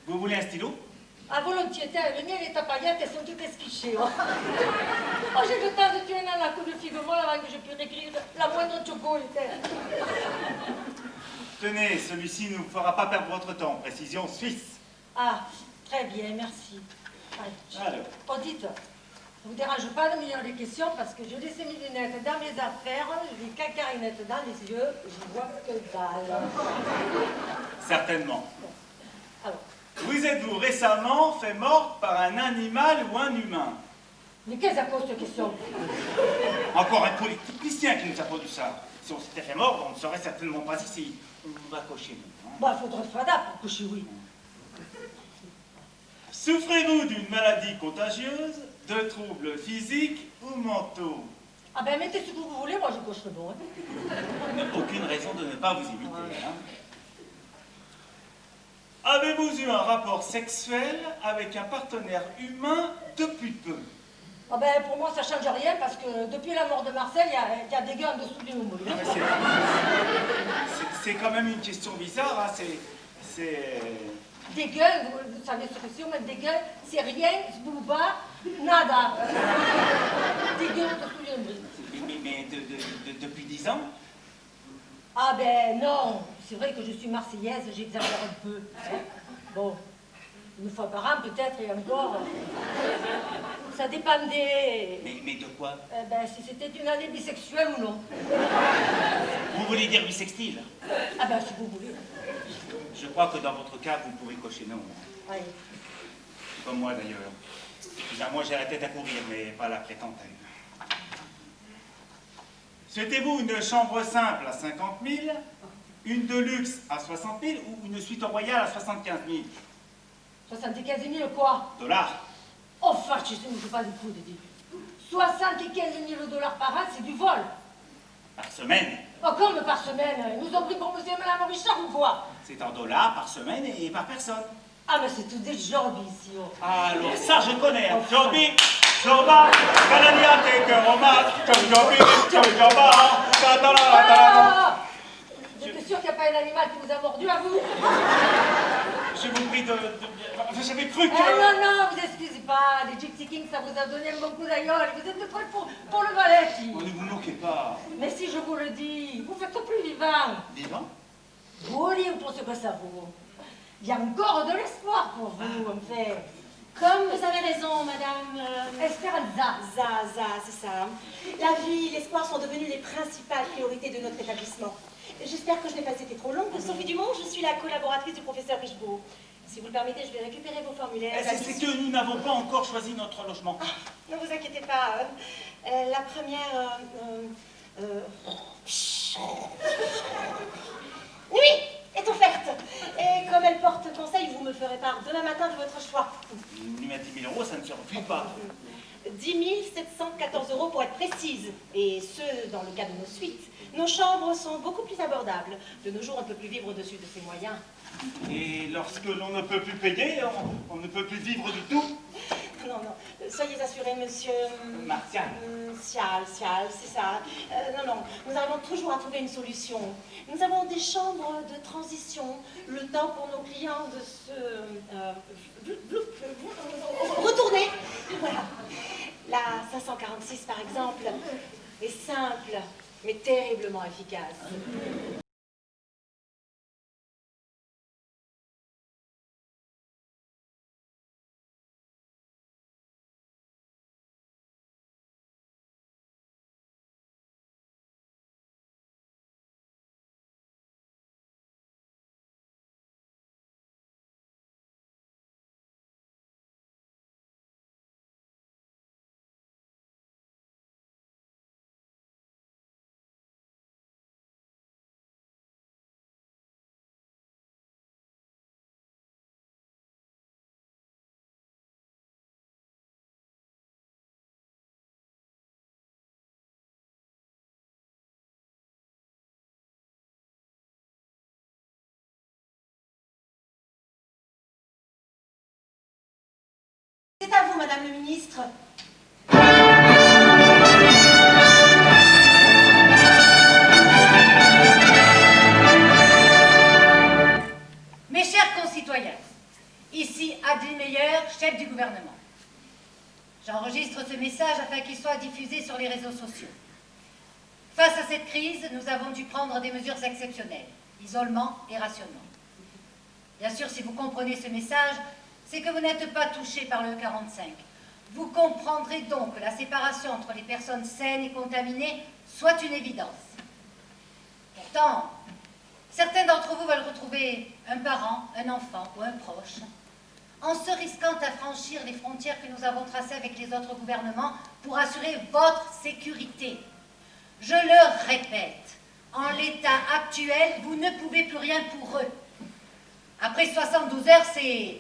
Vous voulez un stylo? À volontiers, tiens, venez, les tapaillettes, elles sont toutes esquichées. Oh, oh j'ai le temps de tuer un coup de figue molle avant que je puisse écrire la moindre choco. Tenez, celui-ci ne vous fera pas perdre votre temps. Précision suisse. Ah, très bien, merci. Allez. Alors. Oh, dites, ne vous dérange pas de me lire les questions parce que je laisse mes lunettes dans mes affaires, j'ai des cacarinettes dans les yeux, je vois que dalle. Certainement. Alors, Vous êtes-vous récemment fait mordre par un animal ou un humain? mais qu'est-ce à cause de cette question? Encore un politicien qui nous a produit ça. Si on s'était fait mordre, on ne serait certainement pas ici. On va cocher nous. Hein. Bah, faudrait fada pour coucher, oui. Souffrez-vous d'une maladie contagieuse, de troubles physiques ou mentaux? Ah ben, mettez ce que vous voulez, moi je coche le bon. Hein. Aucune raison de ne pas vous imiter. Hein. Avez-vous eu un rapport sexuel avec un partenaire humain depuis peu? Ah ben, pour moi, ça change rien parce que depuis la mort de Marcel, il y a des gars en dessous du moule. Non, mais c'est quand même une question bizarre. Hein. C'est... Des gueules, vous savez ce que c'est, on met des gueules, c'est rien, bouba, nada. Des gueules en dessous du moule. Mais depuis 10 ans? Ah ben non, c'est vrai que je suis marseillaise, j'exagère un peu. Bon, une fois par an peut-être, et encore, ça dépendait. Mais de quoi? Ben, si c'était une année bisexuelle ou non. Vous voulez dire bisextile? Ah ben, si vous voulez. Je crois que dans votre cas, vous pouvez cocher non. Oui. Comme moi d'ailleurs. Bien, moi j'ai la tête à courir, mais pas la prétentaine. Souhaitez-vous une chambre simple à 50 000, une de luxe à 60 000 ou une suite royale à 75 000 75 000 quoi? dollars? Enfin, je ne sais pas du tout, Dédé. 75 000 dollars par an, c'est du vol. Par semaine. Oh, comme par semaine? Ils nous ont pris pour monsieur et madame Richard ou quoi? C'est en dollars par semaine et par personne. Ah, mais c'est tous des jobs ici. Oh. Alors ça je connais. Jobi, Joba, Canadiate, que Roma, Jobi, Joba, Ah! Vous êtes sûr qu'il n'y a pas un animal qui vous a mordu à vous? Je vous prie de... J'avais cru que... Non, non, vous excusez pas. Les Gypsy Kings, ça vous a donné un bon coup d'aïeul. Vous êtes prêts pour le ballet, fille. Oh, ne vous moquez pas. Mais si je vous le dis, vous faites plus vivant. Vivant? Vous voulez ou pour ce que ça vaut? Il y a encore de l'espoir pour vous, en fait. Comme vous avez raison, madame. Esperanza. Zaza, c'est ça. La vie, l'espoir sont devenus les principales priorités de notre établissement. J'espère que je n'ai pas été trop longue. Sophie Dumont, je suis la collaboratrice du professeur Richebourg. Si vous le permettez, je vais récupérer vos formulaires. C'est que nous n'avons pas encore choisi notre logement. Ah, ne vous inquiétez pas. La première... nuit est offerte. Et comme elle porte conseil, vous me ferez part demain matin de votre choix. Nuit à 10 000 euros, ça ne se refuse pas. 10 714 € pour être précise. Et ce, dans le cas de nos suites. Nos chambres sont beaucoup plus abordables. De nos jours, on ne peut plus vivre au-dessus de ses moyens. Et lorsque l'on ne peut plus payer, on ne peut plus vivre du tout. Non, non. Soyez assurés, monsieur... Martial. Cial, c'est ça. Non, nous arrivons toujours à trouver une solution. Nous avons des chambres de transition, le temps pour nos clients de se... retourner. Voilà. La 546, par exemple, est simple, mais terriblement efficace. C'est à vous, madame le ministre. Mes chers concitoyens, ici Adeline Meyer, chef du gouvernement. J'enregistre ce message afin qu'il soit diffusé sur les réseaux sociaux. Face à cette crise, nous avons dû prendre des mesures exceptionnelles, isolement et rationnement. Bien sûr, si vous comprenez ce message, c'est que vous n'êtes pas touché par le 45. Vous comprendrez donc que la séparation entre les personnes saines et contaminées soit une évidence. Pourtant, certains d'entre vous veulent retrouver un parent, un enfant ou un proche, en se risquant à franchir les frontières que nous avons tracées avec les autres gouvernements pour assurer votre sécurité. Je le répète, en l'état actuel, vous ne pouvez plus rien pour eux. Après 72 heures, c'est...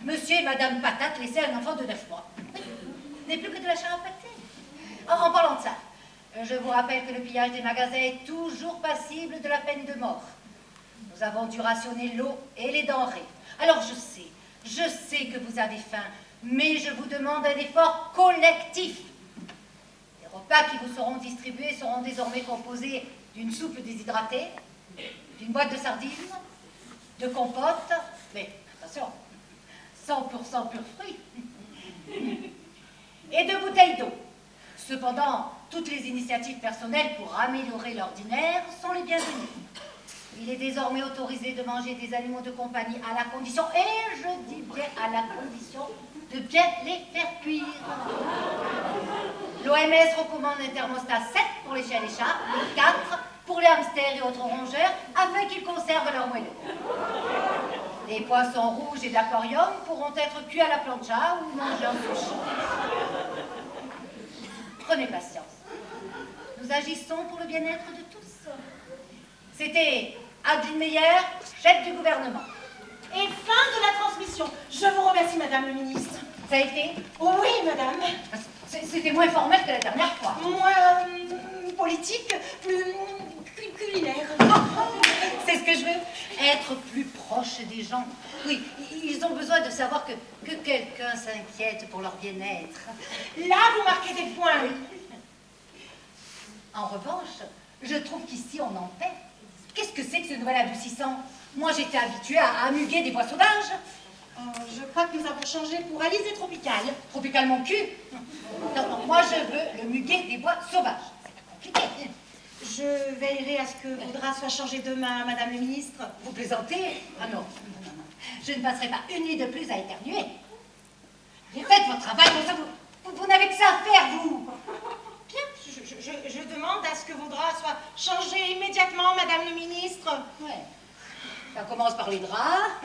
monsieur et madame Patate laissaient un enfant de 9 mois. Ce n'est plus que de la chair à pâté. En parlant de ça, je vous rappelle que le pillage des magasins est toujours passible de la peine de mort. Nous avons dû rationner l'eau et les denrées. Alors je sais que vous avez faim, mais je vous demande un effort collectif. Les repas qui vous seront distribués seront désormais composés d'une soupe déshydratée, d'une boîte de sardines, de compote, mais attention, 100% pur fruit, et de bouteilles d'eau. Cependant, toutes les initiatives personnelles pour améliorer l'ordinaire sont les bienvenues. Il est désormais autorisé de manger des animaux de compagnie à la condition, et je dis bien à la condition, de bien les faire cuire. L'OMS recommande un thermostat 7 pour les chiens et les chats, et 4 pour les hamsters et autres rongeurs, afin qu'ils conservent leur moelleux. Les poissons rouges et d'aquarium pourront être cuits à la plancha ou mangés en sushi. Prenez patience. Nous agissons pour le bien-être de tous. C'était Adeline Meyer, chef du gouvernement. Et fin de la transmission. Je vous remercie, Madame le ministre. Ça a été? Oui, Madame. C'était moins formel que la dernière fois. Moins politique, plus culinaire. C'est ce que je veux. Être plus proche des gens. Oui, ils ont besoin de savoir que quelqu'un s'inquiète pour leur bien-être. Là, vous marquez des points. En revanche, je trouve qu'ici, on en paie. Qu'est-ce que c'est que ce nouvel adoucissant? Moi, j'étais habituée à muguer des bois sauvages. Je crois que nous avons changé pour Alizé Tropical. Tropical mon cul? Non, moi, je veux le muguet des bois sauvages. C'est pas compliqué. Je veillerai à ce que Vaudra soit changé demain, Madame le ministre. Vous plaisantez? Ah non. Je ne passerai pas une nuit de plus à éternuer. Faites votre travail, vous n'avez que ça à faire, vous. Bien, je demande à ce que Vaudra soit changé immédiatement, Madame le ministre. Ouais. Ça commence par les draps,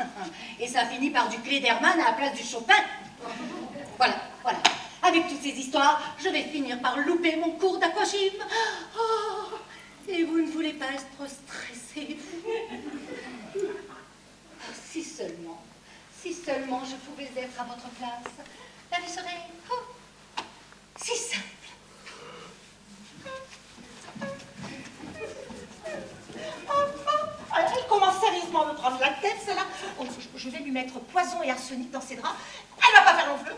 et ça finit par du Klederman à la place du Chopin. Voilà. Avec toutes ces histoires, je vais finir par louper mon cours d'aquagym. Oh, et vous ne voulez pas être stressé. Si seulement je pouvais être à votre place, la vie serait si simple. Elle commence sérieusement à me prendre la tête, celle-là. Oh, je vais lui mettre poison et arsenic dans ses draps. Elle va pas faire long feu.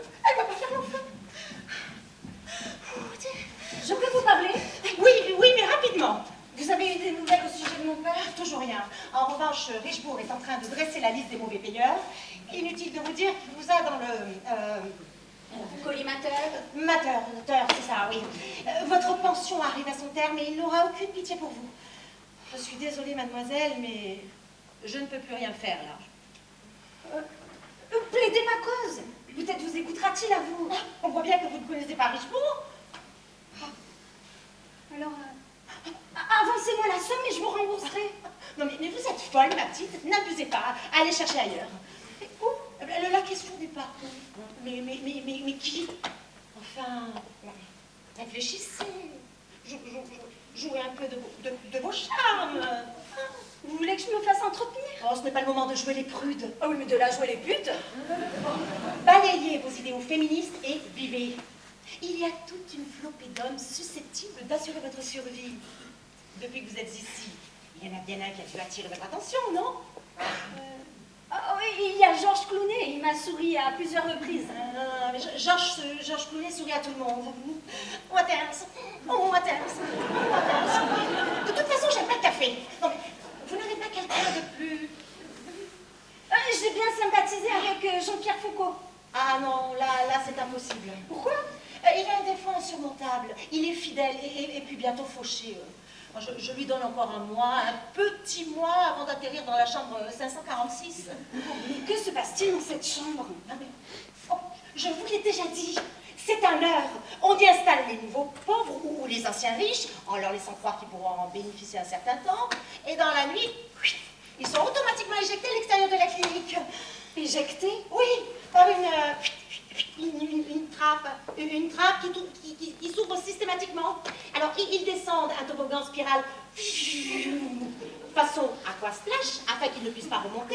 Je peux vous parler? Oui, mais rapidement. Vous avez eu des nouvelles au sujet de mon père? Toujours rien. En revanche, Richebourg est en train de dresser la liste des mauvais payeurs. Inutile de vous dire qu'il vous a dans le... collimateur? Mateur, c'est ça, oui. Votre pension arrive à son terme et il n'aura aucune pitié pour vous. Je suis désolée, mademoiselle, mais je ne peux plus rien faire, là. Plaidez ma cause. Peut-être vous écoutera-t-il à vous. On voit bien que vous ne connaissez pas Richebourg. Alors, avancez-moi la somme et je vous rembourserai. Non, mais vous êtes folle, ma petite. N'abusez pas. Allez chercher ailleurs. Où? La question n'est pas où. Mais qui? Enfin, réfléchissez. Jouez un peu de vos charmes. Vous voulez que je me fasse entretenir? Oh, ce n'est pas le moment de jouer les prudes. Ah oui, mais de là jouer les putes. Balayez vos idéaux féministes et vivez. Il y a toute une flopée d'hommes susceptibles d'assurer votre survie. Depuis que vous êtes ici, il y en a bien un qui a dû attirer votre attention, non? Oui, il y a Georges Clooney. Il m'a souri à plusieurs reprises. Mais Georges Clooney sourit à tout le monde. What else? Oh, what else? De toute façon, j'aime pas le café. Non, mais vous n'avez pas quelqu'un de plus... J'ai bien sympathisé avec Foucault. Ah non, là c'est impossible. Pourquoi? Il a un défaut insurmontable. Il est fidèle et puis bientôt fauché. Je lui donne encore un mois, un petit mois avant d'atterrir dans la chambre 546. Mais que se passe-t-il dans cette chambre? Ah, mais, oh, je vous l'ai déjà dit, c'est un leurre. On y installe les nouveaux pauvres ou les anciens riches en leur laissant croire qu'ils pourront en bénéficier un certain temps. Et dans la nuit, ils sont automatiquement éjectés à l'extérieur de la clinique. Éjectés? Oui, par une trappe qui s'ouvre systématiquement. Alors, ils descendent un toboggan spirale façon aqua splash, afin qu'ils ne puissent pas remonter.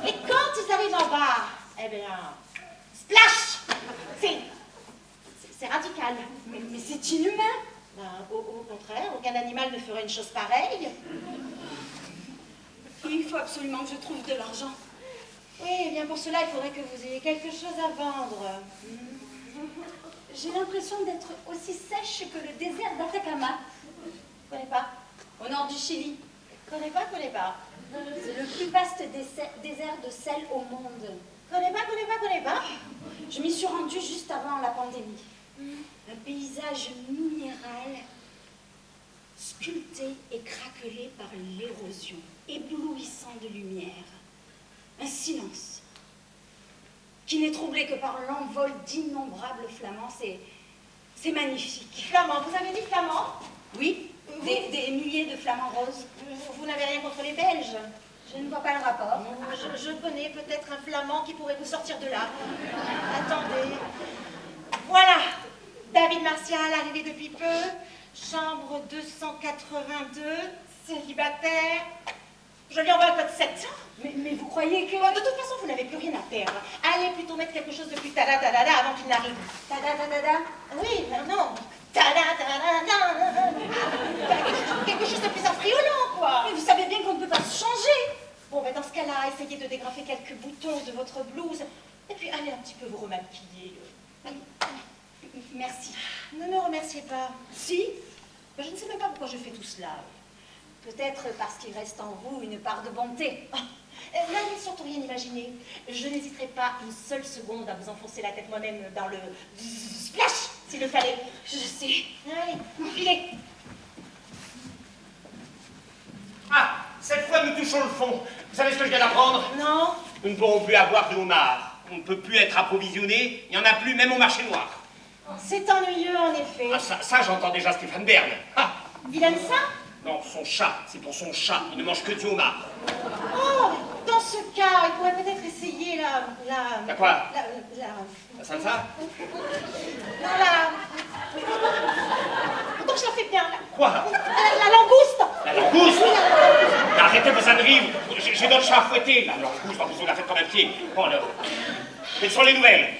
Et quand ils arrivent en bas, eh bien, splash! C'est radical. Mais c'est inhumain. Ben, au contraire, aucun animal ne ferait une chose pareille. Il faut absolument que je trouve de l'argent. Oui, eh bien pour cela, il faudrait que vous ayez quelque chose à vendre. J'ai l'impression d'être aussi sèche que le désert d'Atacama. Connais pas? Au nord du Chili. Connais pas? C'est le plus vaste désert de sel au monde. Connais pas? Je m'y suis rendue juste avant la pandémie. Un paysage minéral sculpté et craquelé par l'érosion, éblouissant de lumière. Un silence qui n'est troublé que par l'envol d'innombrables flamands. C'est magnifique. Flamand, vous avez dit flamand? Oui, des milliers de flamants roses. Vous n'avez rien contre les Belges? Je ne vois pas le rapport. Je connais peut-être un flamand qui pourrait vous sortir de là. Attendez. Voilà. David Martial, arrivé depuis peu. Chambre 282. Célibataire. Je lui envoie un code 7. Mais vous croyez que... Bon, de toute façon, vous n'avez plus rien à perdre. Allez plutôt mettre quelque chose de plus tada-tada avant qu'il n'arrive. Tada-tada-da. Oui, mais non. Tada-tada-da. Quelque chose de plus affriolant, quoi. Mais vous savez bien qu'on ne peut pas se changer. Bon, ben dans ce cas-là, essayez de dégrafer quelques boutons de votre blouse. Et puis, allez un petit peu vous remaquiller. Merci. Ne me remerciez pas. Si, Ben, je ne sais même pas pourquoi je fais tout cela. peut-être parce qu'il reste en vous une part de bonté. N'allez surtout rien imaginer. Je n'hésiterai pas une seule seconde à vous enfoncer la tête moi-même dans le splash, s'il le fallait. Je sais. Allez, filez. Ah, cette fois nous touchons le fond. Vous savez ce que je viens d'apprendre? Non. Nous ne pourrons plus avoir de homards. On ne peut plus être approvisionné. Il n'y en a plus même au marché noir. C'est ennuyeux, en effet. Ah, ça j'entends déjà Stéphane Bern. Ah, Il aime ça? non, son chat. C'est pour son chat. Il ne mange que du homard. Oh, dans ce cas, il pourrait peut-être essayer La quoi? La La salsa? non, Pourtant, je la fais bien, là. Quoi? La langouste. La langouste? Arrêtez vos âneries. J'ai d'autres chats à fouetter. La langouste, en plus, vous la faites comme un pied. Bon alors, quelles sont les nouvelles?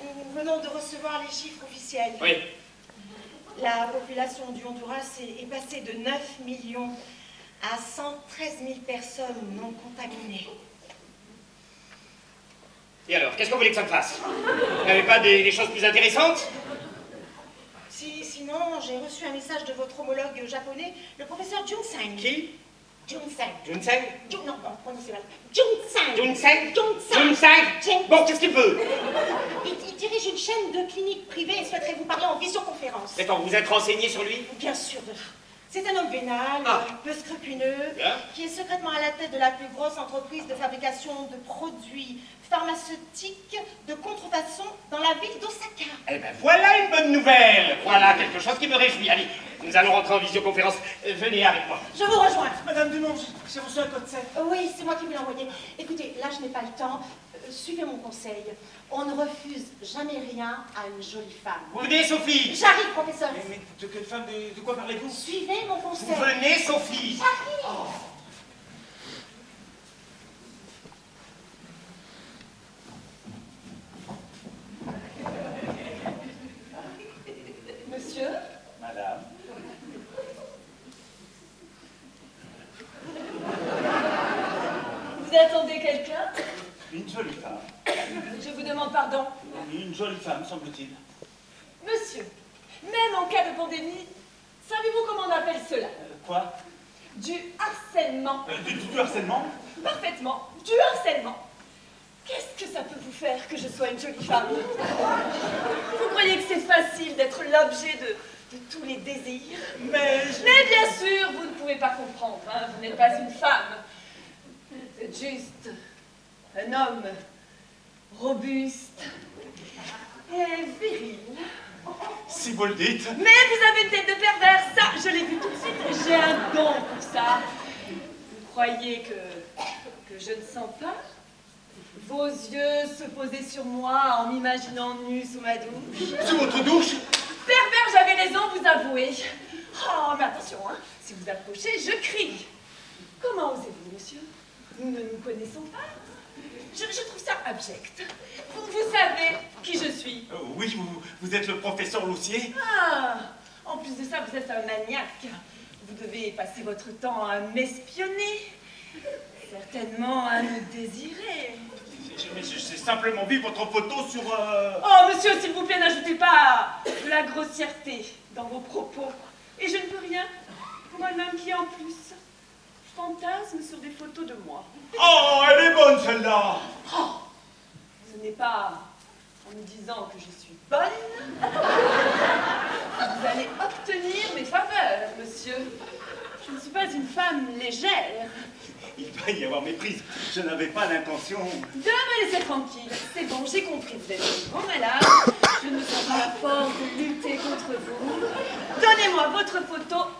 Nous venons de recevoir les chiffres officiels. Oui. La population du Honduras est passée de 9 millions à 113 000 personnes non contaminées. Et alors, qu'est-ce que vous voulez que ça me fasse? Vous n'avez pas des choses plus intéressantes? Sinon, j'ai reçu un message de votre homologue japonais, le professeur Junsang. Qui? Junsang. Junseng? Non, prononcez mal. Junsang. Junseng? Junsang. Junseng? Bon, qu'est-ce qu'il veut? Il dirige une chaîne de cliniques privées et souhaiterait vous parler en visioconférence. D'accord, vous êtes renseigné sur lui? Bien sûr. C'est un homme vénal, peu scrupuleux, Bien. qui est secrètement à la tête de la plus grosse entreprise de fabrication de produits pharmaceutiques de contrefaçon dans la ville d'Osaka. Eh ben voilà une bonne nouvelle. Voilà quelque chose qui me réjouit. Allez, nous allons rentrer en visioconférence. Venez avec moi. Je vous rejoins. Madame Dumont, j'ai reçu un code 7. Oui, c'est moi qui vous l'ai envoyé. Écoutez, là, je n'ai pas le temps. Suivez mon conseil. On ne refuse jamais rien à une jolie femme. Vous venez, Sophie? J'arrive, professeur. Mais de quelle femme, de quoi parlez-vous? Suivez mon conseil. Vous venez, Sophie? Monsieur? Madame, Vous attendez quelqu'un? une jolie femme. Je vous demande pardon. Une jolie femme, semble-t-il. Monsieur, même en cas de pandémie, savez-vous comment on appelle cela? Quoi? Du harcèlement. Du harcèlement? Parfaitement, du harcèlement. Qu'est-ce que ça peut vous faire que je sois une jolie femme? Vous croyez que c'est facile d'être l'objet de tous les désirs? Mais bien sûr, vous ne pouvez pas comprendre, hein, vous n'êtes pas une femme. Vous êtes juste un homme robuste et viril. si vous le dites. Mais vous avez une tête de pervers, ça, je l'ai vu tout de suite. J'ai un don pour ça. Vous croyez que je ne sens pas? Vos yeux se posaient sur moi en m'imaginant nue sous ma douche. Sous votre douche? Pervers, j'avais raison, vous avouez. Oh, mais attention, hein, si vous approchez, je crie. Comment osez-vous, monsieur? Nous ne nous connaissons pas. Je trouve ça abject. Vous savez qui je suis? Oui, vous êtes le professeur Loussier. Ah, en plus de ça, vous êtes un maniaque. Vous devez passer votre temps à m'espionner. Certainement à me désirer. J'ai simplement vu votre photo sur... Oh, monsieur, s'il vous plaît, n'ajoutez pas de la grossièreté dans vos propos. Et je ne peux rien pour un homme qui, en plus, fantasme sur des photos de moi. Oh, elle est bonne, celle-là. Oh, ce n'est pas en me disant que je suis bonne que vous allez obtenir mes faveurs, monsieur. Je ne suis pas une femme légère. Il doit y avoir méprise. Je n'avais pas l'intention... De me laisser tranquille. C'est bon, j'ai compris. Vous êtes un grand malade. Je ne sens pas la force de lutter contre vous. Donnez-moi votre photo.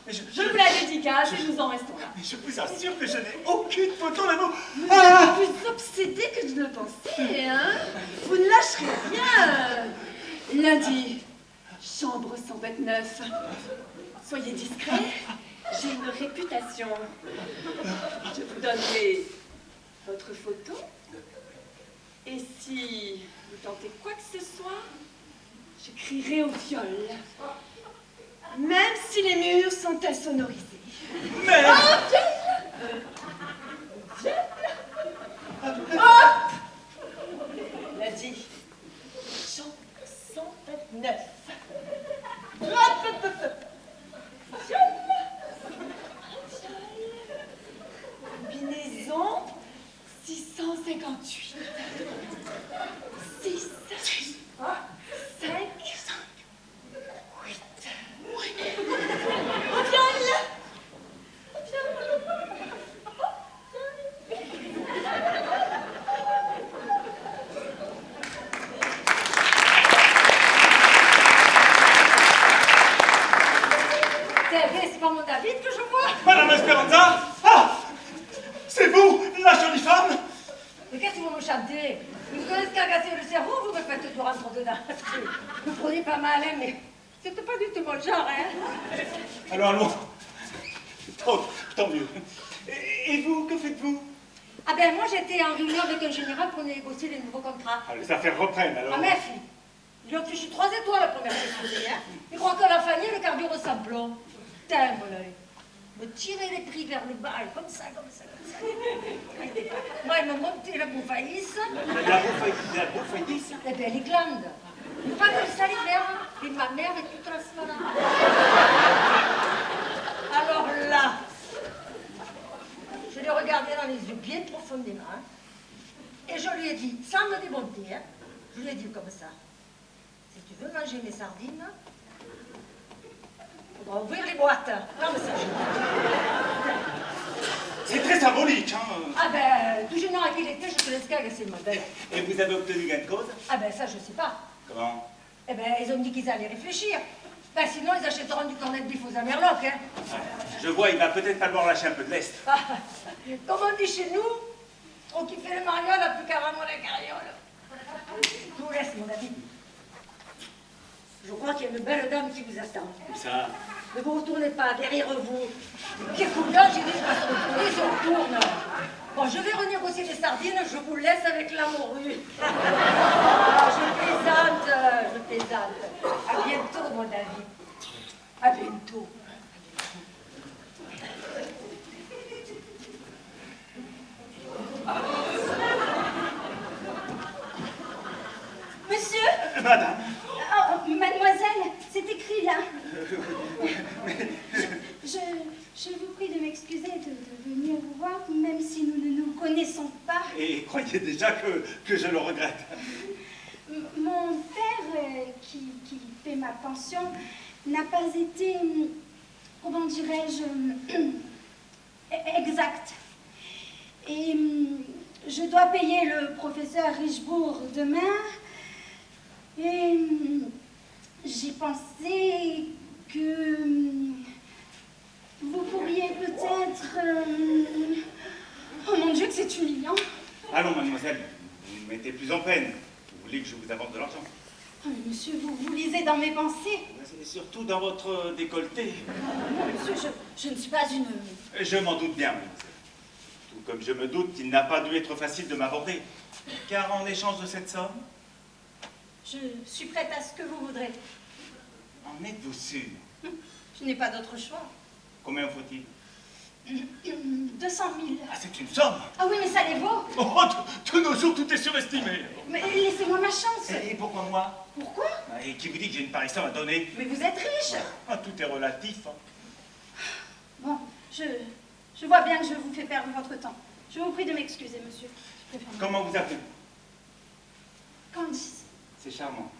Je vous la dédicace et nous en restons là. Mais je vous assure que je n'ai aucune photo de vous. Vous êtes plus obsédé que je ne le pensais, hein? Vous ne lâcherez rien. Lundi, chambre 129. Soyez discret, j'ai une réputation. Je vous donnerai votre photo. Et si vous tentez quoi que ce soit, je crierai au viol. Même si les murs sont insonorisés. Mais... Hop! Lundi, chambre 129. Hop, hop, hop, hop. Combinaison 658. 6, 5, 8. Au viol! C'est pas mon David que je vois. Madame Esperanza. Ah, c'est vous, la jolie femme. Mais qu'est-ce que vous me chantez? Vous connaissez qu'agacer le cerveau, vous me faites tout rentrer dedans. Vous prenez pas mal, hein, mais c'était pas du tout mon genre, hein. Alors allons. Tant mieux. Et vous, que faites-vous? Ah ben moi j'étais en réunion avec un général pour négocier les nouveaux contrats. Ah, les affaires reprennent alors. Ah ma fille, ils ont fichu 3 étoiles la première journée, hein. Ils croient qu'à la famille, le carburant sans plomb. Putain, mon œil. Me tirer les prix vers le bas, comme ça, comme ça, comme ça. Moi, ils m'ont monté la bouffaïsse. La bouffaïsse. Eh bien, les glandes. Pas comme ça l'hiver, hein. Et ma mère est toute la semaine. Alors là, je l'ai regardé dans les yeux bien profondément. Hein, et je lui ai dit, sans me démonter, hein, je lui ai dit comme ça. Si tu veux manger mes sardines, il faudra ouvrir les boîtes. Non, mais ça, C'est très symbolique, hein. Ah ben, tout général qu'il était, je te laisse qu'agacer le modèle. Et vous avez obtenu gain de cause? Ah ben, ça, je sais pas. Comment? Eh ben, ils ont dit qu'ils allaient réfléchir. Ben, sinon, ils achèteront du cornet de bif aux Amerlocs, hein. Je vois, il va peut-être falloir lâcher un peu de lest. Ah, comme on dit chez nous, on qui fait le mariole n'a plus qu'à ramer la carriole. Je vous laisse, mon ami. Je crois qu'il y a une belle dame qui vous attend. Ça. Ne vous retournez pas, derrière vous. Quel coup de gueule, j'ai dit, je vais se retourner, il se retourne. Bon, je vais renégocier les sardines, je vous laisse avec la morue. Ah, je plaisante. À bientôt, mon ami. À bientôt. Monsieur? Madame. Oh, mademoiselle, c'est écrit là. Je vous prie de m'excuser de venir vous voir, même si nous ne nous connaissons pas. Et croyez déjà que je le regrette. Mon père, qui paie ma pension, n'a pas été, comment dirais-je, exact. Et je dois payer le professeur Richebourg demain. Et j'ai pensé que vous pourriez peut-être... Oh mon Dieu, que c'est humiliant. Allons, mademoiselle, vous ne mettez plus en peine. Vous voulez que je vous apporte de l'argent? Oh, mais monsieur, vous lisez dans mes pensées. Et surtout dans votre décolleté. Non, monsieur, je ne suis pas une... Je m'en doute bien, mademoiselle. Tout comme je me doute qu'il n'a pas dû être facile de m'aborder. Car en échange de cette somme... Je suis prête à ce que vous voudrez. En êtes-vous sûr? Je n'ai pas d'autre choix. Combien faut-il? 200 000. Ah, c'est une somme! Ah oui, mais ça les vaut. Oh, tous nos jours, tout est surestimé. Mais laissez-moi ma chance. Et pourquoi moi? Pourquoi? Et qui vous dit que j'ai une pareille somme à donner? Mais vous êtes riche. Ah, tout est relatif. Hein. Bon, je vois bien que je vous fais perdre votre temps. Je vous prie de m'excuser, monsieur. Je préfère... Comment vous appelez-vous? Candice. C'est charmant.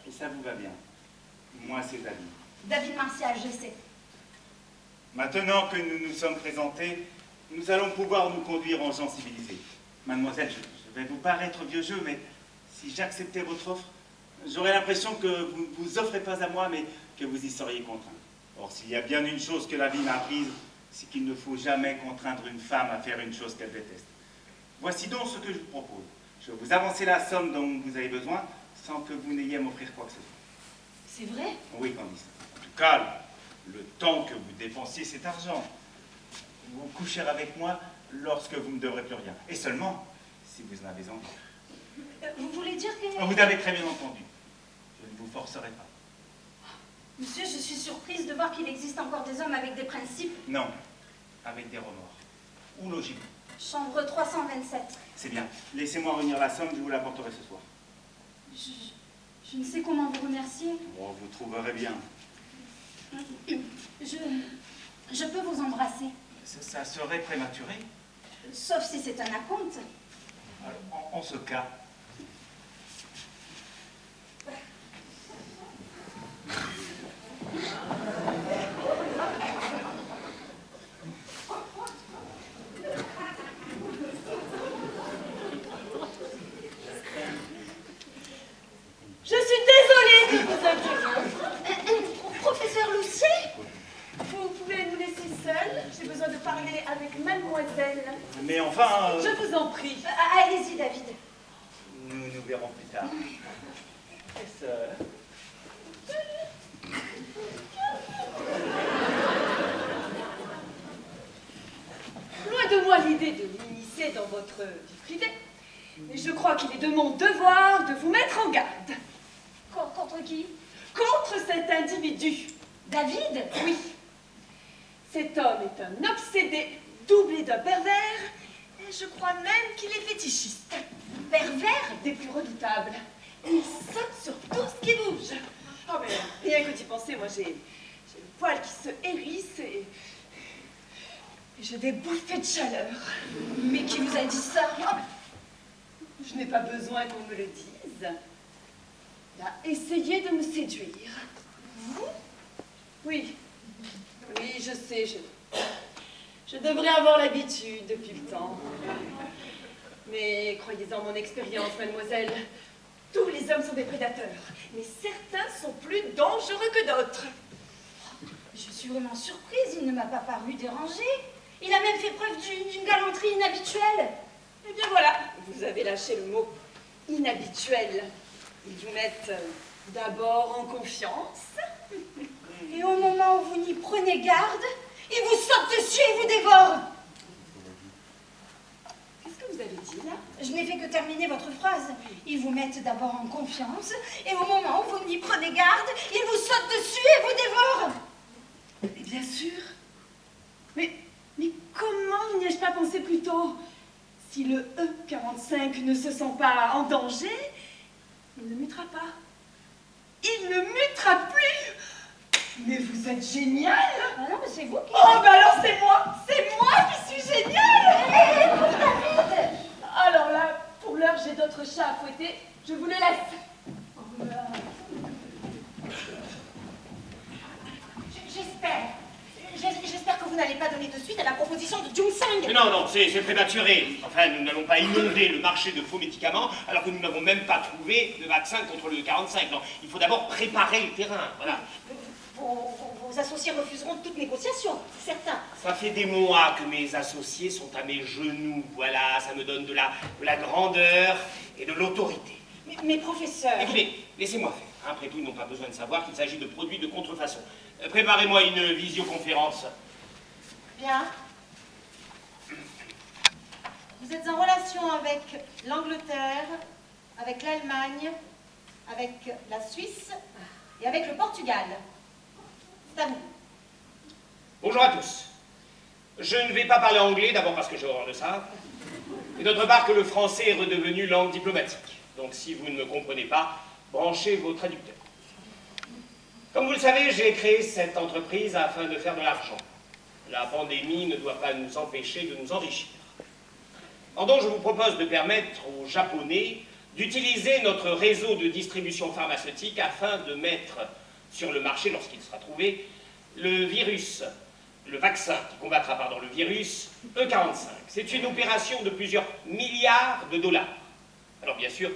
Et ça vous va bien. Moi, c'est David. David Martial, je sais. Maintenant que nous nous sommes présentés, nous allons pouvoir nous conduire en gens civilisés. Mademoiselle, je vais vous paraître vieux jeu, mais si j'acceptais votre offre, j'aurais l'impression que vous ne vous offrez pas à moi, mais que vous y seriez contraint. Or, s'il y a bien une chose que la vie m'a apprise, c'est qu'il ne faut jamais contraindre une femme à faire une chose qu'elle déteste. Voici donc ce que je vous propose. Je vais vous avancer la somme dont vous avez besoin, sans que vous n'ayez à m'offrir quoi que ce soit. C'est vrai? Oui, Candice. En tout cas, le temps que vous dépensiez cet argent. Vous coucherez avec moi lorsque vous ne devrez plus rien. Et seulement si vous en avez envie. Vous voulez dire que... Vous avez très bien entendu. Je ne vous forcerai pas. Monsieur, je suis surprise de voir qu'il existe encore des hommes avec des principes. Non, avec des remords. Où logez-vous? Chambre 327. C'est bien. Laissez-moi revenir la somme, je vous l'apporterai ce soir. Je ne sais comment vous remercier. Oh, vous trouverez bien. Je peux vous embrasser. Ça serait prématuré. Sauf si c'est un acompte. Alors, en ce cas... Je suis désolée de vous interrompre. Professeur Loussier? Vous pouvez nous laisser seuls. J'ai besoin de parler avec mademoiselle. Mais enfin... Je vous en prie. Allez-y, David. Nous verrons plus tard. Est-ce... Loin de moi l'idée de m'immiscer dans votre vie privée. Mais je crois qu'il est de mon devoir de vous mettre en garde. Contre qui? Contre cet individu. David? Oui. Cet homme est un obsédé, doublé d'un pervers, et je crois même qu'il est fétichiste. Pervers? Des plus redoutables. Il saute sur tout ce qui bouge. Oh, mais rien que d'y penser, moi j'ai le poil qui se hérisse et j'ai des bouffées de chaleur. Mais qui vous a dit ça? Je n'ai pas besoin qu'on me le dise. Il a essayé de me séduire. Vous? Oui. Oui, je sais, je devrais avoir l'habitude depuis le temps. Mais croyez-en mon expérience, mademoiselle, tous les hommes sont des prédateurs, mais certains sont plus dangereux que d'autres. Je suis vraiment surprise, il ne m'a pas paru dérangé. Il a même fait preuve d'une galanterie inhabituelle. Eh bien voilà, vous avez lâché le mot inhabituel. Ils vous mettent d'abord en confiance. Et au moment où vous n'y prenez garde, il vous saute dessus et vous dévore. Qu'est-ce que vous avez dit là? Je n'ai fait que terminer votre phrase. Ils vous mettent d'abord en confiance, et au moment où vous n'y prenez garde, il vous saute dessus et vous dévore. Mais bien sûr. Mais comment n'y ai-je pas pensé plus tôt? Si le E45 ne se sent pas en danger, il ne mutera pas. Il ne mutera plus. Mais vous êtes génial. Ah non, mais c'est vous qui... Oh, bah alors c'est moi qui suis géniale. Et pour ta Ginseng. Non, non, c'est prématuré. Enfin, nous n'allons pas inonder le marché de faux médicaments alors que nous n'avons même pas trouvé de vaccin contre le 45. Non, il faut d'abord préparer le terrain, voilà. Vos associés refuseront toute négociation, c'est certain. Ça fait des mois que mes associés sont à mes genoux. Voilà, ça me donne de la grandeur et de l'autorité. Mais professeur... Écoutez, laissez-moi faire. Après tout, ils n'ont pas besoin de savoir qu'il s'agit de produits de contrefaçon. Préparez-moi une visioconférence. Bien. Vous êtes en relation avec l'Angleterre, avec l'Allemagne, avec la Suisse et avec le Portugal. C'est à vous. Bonjour à tous. Je ne vais pas parler anglais, d'abord parce que j'ai horreur de ça, et d'autre part que le français est redevenu langue diplomatique. Donc si vous ne me comprenez pas, branchez vos traducteurs. Comme vous le savez, j'ai créé cette entreprise afin de faire de l'argent. La pandémie ne doit pas nous empêcher de nous enrichir. Or donc, je vous propose de permettre aux Japonais d'utiliser notre réseau de distribution pharmaceutique afin de mettre sur le marché, lorsqu'il sera trouvé, le vaccin qui combattra le virus E45. C'est une opération de plusieurs milliards de dollars. Alors bien sûr,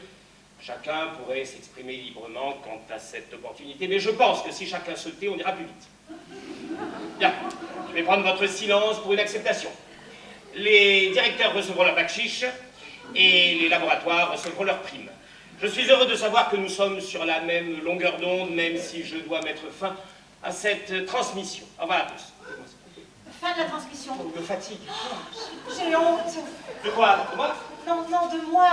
chacun pourrait s'exprimer librement quant à cette opportunité, mais je pense que si chacun se tait, on ira plus vite. Bien, je vais prendre votre silence pour une acceptation. Les directeurs recevront leur bakchich et les laboratoires recevront leurs primes. Je suis heureux de savoir que nous sommes sur la même longueur d'onde, même si je dois mettre fin à cette transmission. Au revoir à tous. Fin de la transmission. Ça me fatigue. J'ai honte. De quoi? De moi? Non, de moi.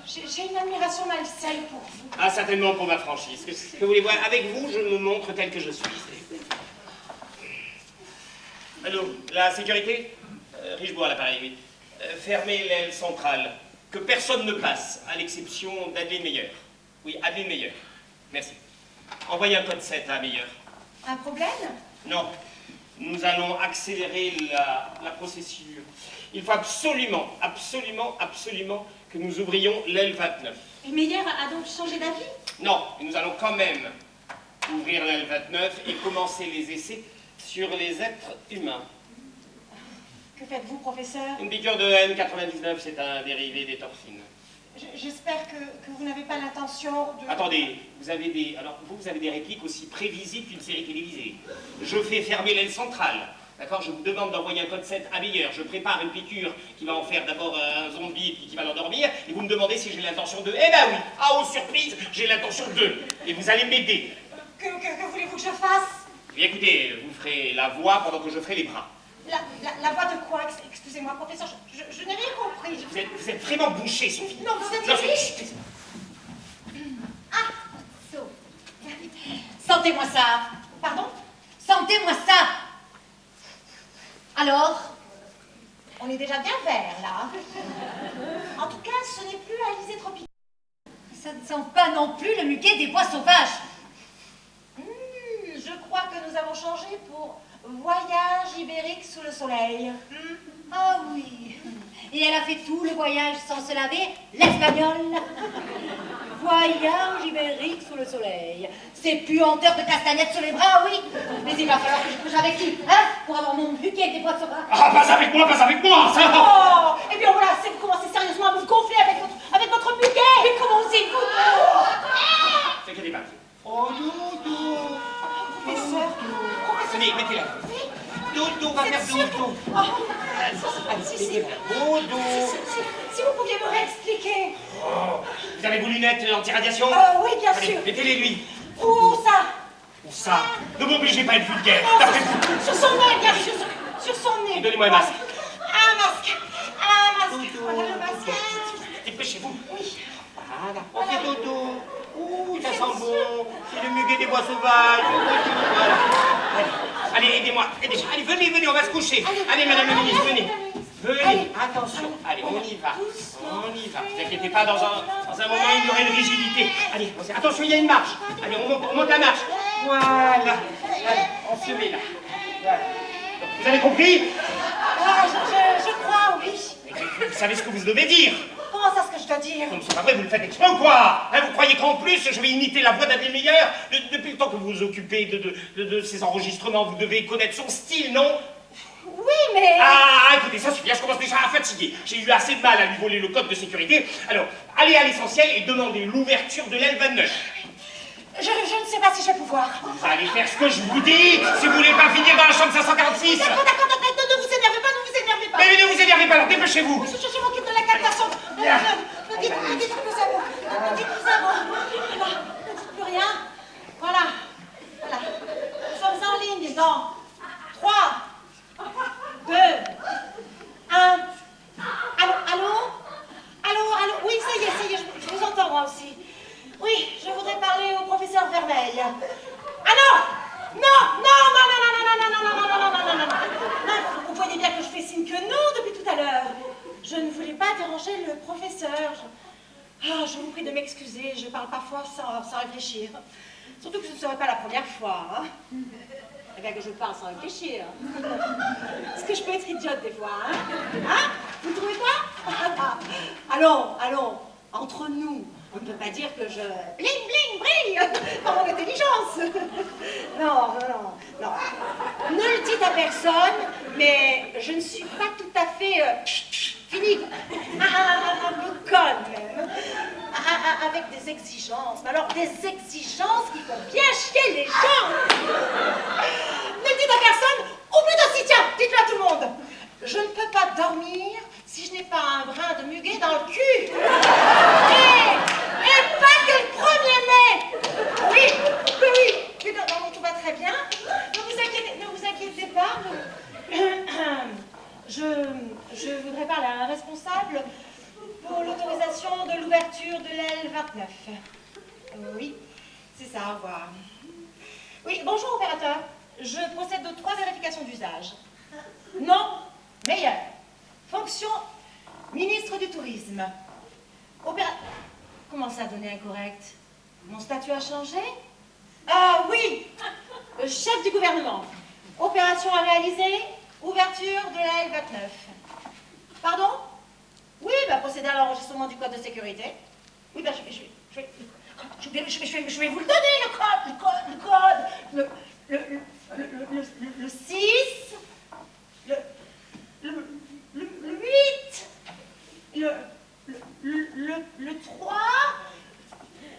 J'ai une admiration malsaine pour vous. Ah, certainement pour ma franchise. Que voulez-vous? Avec vous, je me montre tel que je suis. Allô, la sécurité? Richebourg à l'appareil, oui. Fermez l'aile centrale. Que personne ne passe, à l'exception d'Adeline Meyer. Oui, Adeline Meyer. Merci. Envoyez un code 7 à Meyer. Un problème? Non. Nous allons accélérer la procédure. Il faut absolument que nous ouvrions l'aile 29. Et Meyer a donc changé d'avis? Non, mais nous allons quand même ouvrir l'aile 29 et commencer les essais sur les êtres humains. Que faites-vous, professeur? Une piqûre de N99, c'est un dérivé des toxines. J'espère que vous n'avez pas l'intention de... Attendez, vous avez des répliques aussi prévisibles qu'une série télévisée. Je fais fermer l'aile centrale. D'accord? Je vous demande d'envoyer un code 7 à Meyer. Je prépare une piqûre qui va en faire d'abord un zombie puis qui va l'endormir. Et vous me demandez si j'ai l'intention de... Eh ben oui! Ah, oh, surprise! J'ai l'intention de... Et vous allez m'aider. Que voulez-vous que je fasse? Eh bien, écoutez, vous ferez la voix pendant que je ferai les bras. La voix de quoi? Excusez-moi, professeur, je n'ai rien compris. Vous êtes vraiment bouché, Sophie. Non, vous êtes riche. Ah, Sophie. Sentez-moi ça. Pardon? Sentez-moi ça. Alors? On est déjà bien vert, là. En tout cas, ce n'est plus Alizé Tropical. Ça ne sent pas non plus le muguet des bois sauvages. Je crois que nous avons changé pour voyage ibérique sous le soleil. Ah oui. Et elle a fait tout le voyage sans se laver, l'espagnol. Voyage ibérique sous le soleil. C'est puanteur de castagnettes sur les bras, oui. Mais il va falloir que je couche avec lui, hein, pour avoir mon buquet des bois sauvages. Ah, pas avec moi, ça! Oh, eh bien voilà, vous commencez sérieusement à vous gonfler avec votre buquet. Mais comment osez-vous? C'est qu'elle est pas. Oh, Doudou! Professeur, Tenez, mettez-la. Doudou, va faire doudou. Si Doudou. vous pouviez me réexpliquer. Oh, vous avez vos lunettes anti-radiation? Oui, bien Allez, sûr. mettez-les lui. Où ça? Où ça? Ne m'obligez pas à être vulgaire. Sur son nez, bien sûr, sur son nez. Donnez-moi un masque. Un masque. Voilà le masque. Dépêchez-vous. Oui. Voilà. On fait dodo. Ouh, ça sent bon. C'est le muguet des bois sauvages. Voilà. Allez, aidez-moi. Allez, venez, on va se coucher. Allez, madame la ministre, venez. Venez, attention. Allez, on y va. Ne vous inquiétez pas, dans un moment, il y aura une rigidité. Allez, attention, il y a une marche. Allez, on monte la marche. Voilà. Allez, on se met là. Voilà. Vous avez compris? Je crois, oui. Vous savez ce que vous devez dire? Comment ça, ce que je dois dire? Non, c'est pas vrai, vous le faites exprès ou quoi? Hein, vous croyez qu'en plus, je vais imiter la voix d'Adèle Meyer? Depuis le temps que vous vous occupez de ces enregistrements, vous devez connaître son style, non? Oui, mais... Ah, écoutez, ça suffit, je commence déjà à fatiguer. J'ai eu assez de mal à lui voler le code de sécurité. Alors, allez à l'essentiel et demandez l'ouverture de l'aile 29. Je ne sais pas si je vais pouvoir. Vous allez faire ce que je vous dis, si vous voulez pas finir dans la chambre 546. D'accord, ne vous énervez pas, ne vous énervez pas. Mais ne vous énervez pas, alors dépêchez-vous. Je m'occupe de la captation. Ne dites plus un mot. Ne dites plus un mot. Voilà, ne dites plus rien. Voilà. Voilà. Nous sommes en ligne dans 3, 2, 1. Allô, oui, ça y est, je vous entends moi aussi. Oui, je voudrais parler au professeur Vermeil. Ah non! Non, vous voyez bien que je fais signe que non depuis tout à l'heure. Je ne voulais pas déranger le professeur. Je vous prie de m'excuser, je parle parfois sans réfléchir. Surtout que ce ne serait pas la première fois. Hein. Eh bien que je parle sans réfléchir. Est-ce que je peux être idiote des fois, hein? Vous ne trouvez pas? Allons, entre nous. On ne peut pas dire que je brille par mon intelligence. Non. Ne le dites à personne, mais je ne suis pas tout à fait finie. Un peu conne même. Avec des exigences. Mais alors des exigences qui font bien chier les gens. Ne le dites à personne, ou plutôt si tiens, dites-le à tout le monde. Je ne peux pas dormir si je n'ai pas un brin de muguet dans le cul. Et pas que le 1er mai. Oui. Non, tout va très bien. Ne vous inquiétez pas. Je voudrais parler à un responsable pour l'autorisation de l'ouverture de l'aile 29. Oui, c'est ça, au revoir. Oui, bonjour opérateur. Je procède de 3 vérifications d'usage. Non, meilleur. Fonction ministre du Tourisme. Comment ça, donner incorrect? Mon statut a changé? Oui. Chef du gouvernement. Opération à réaliser. Ouverture de l'aile 29. Pardon? Oui, procéder à l'enregistrement du code de sécurité. Oui, je vais vous le donner, le code. Le 6. Le 8. Le 3.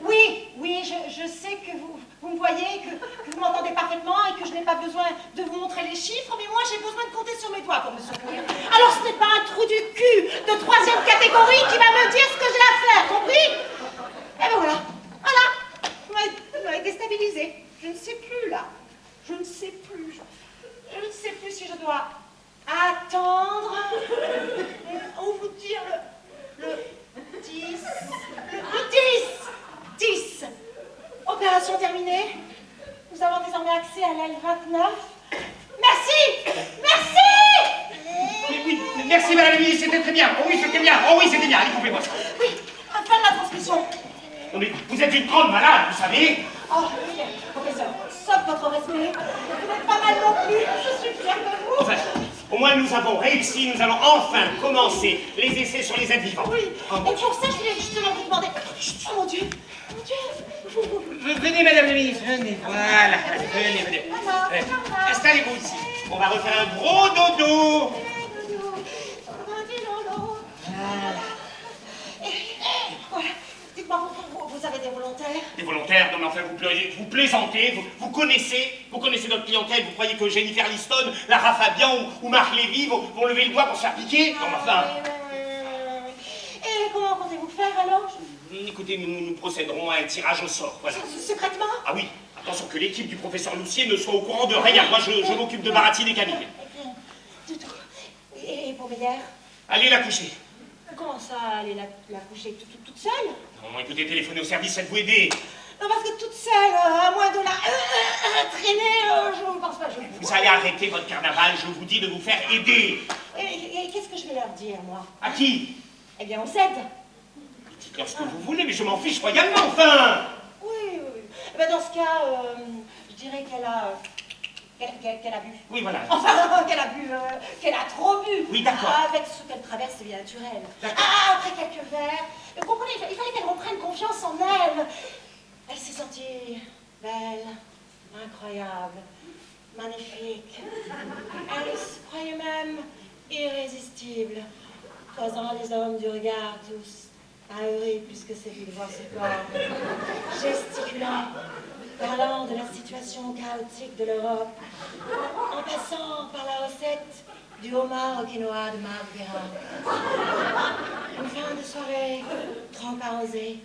Oui, je sais que vous me voyez, que vous m'entendez parfaitement et que je n'ai pas besoin de vous montrer les chiffres, mais moi j'ai besoin de compter sur mes doigts pour me secourir. Alors ce n'est pas un trou du cul de 3e catégorie qui va me dire ce que j'ai à faire, compris? Et ben voilà. Vous m'avez déstabilisé. Je ne sais plus là. Je ne sais plus si je dois attendre ou vous dire le 10. Le 10. Opération terminée. Nous avons désormais accès à l'aile 29. Merci. Oui, merci madame la ministre, c'était très bien. Oh oui, c'était bien. Allez, coupez-moi ça. Oui, fin de la transmission. Non mais vous êtes une grande malade, vous savez. Oh, professeur, sauf votre respect. Vous n'êtes pas mal non plus. Je suis fière de vous. Enfin, au moins nous avons réussi, nous allons enfin commencer les essais sur les êtres vivants. Oui, Oh, et pour ça, je voulais justement vous demander... Oh mon Dieu. Venez madame la ministre, venez. Voilà, venez. Installez-vous ici. On va refaire un gros dodo. Voilà. Dites-moi, vous avez des volontaires? Des volontaires? Non mais enfin vous plaisantez, vous connaissez notre clientèle, vous croyez que Jennifer Liston, Lara Fabian ou Marc Lévy vont lever le doigt pour se faire piquer? Non mais enfin... Et comment comptez-vous faire alors? Écoutez, nous procéderons à un tirage au sort, voilà. Secrètement? Ah oui, attention que l'équipe du professeur Loussier ne soit au courant de rien. Moi je m'occupe de Barati des cabines. Du tout. Et pour Meyer? Allez la coucher. Comment ça, aller la coucher toute seule? Non, écoutez, téléphonez au service, faites-vous aider. Non, parce que toute seule, à moins de la traîner, je ne pense pas. Vous allez arrêter votre carnaval, je vous dis de vous faire aider. Et qu'est-ce que je vais leur dire, moi? À qui? Eh bien, on s'aide. Dites-leur ce que vous voulez, mais je m'en fiche royalement, enfin. Oui. Eh ben, dans ce cas, je dirais qu'elle a bu. Oui, voilà. Enfin, qu'elle a bu, qu'elle a trop bu. Oui, d'accord. Avec ce qu'elle traverse, c'est bien naturel. D'accord. Après quelques verres, vous comprenez, il fallait qu'elle reprenne confiance en elle. Elle s'est sentie belle, incroyable. magnifique. Elle se croyait même irrésistible, causant les hommes du regard tous ahuris plus que celui de voir ce corps, gesticulant, parlant de la situation chaotique de l'Europe, en passant par la recette du homard au quinoa de Marc Bérin. Une fin de soirée trop arrosée.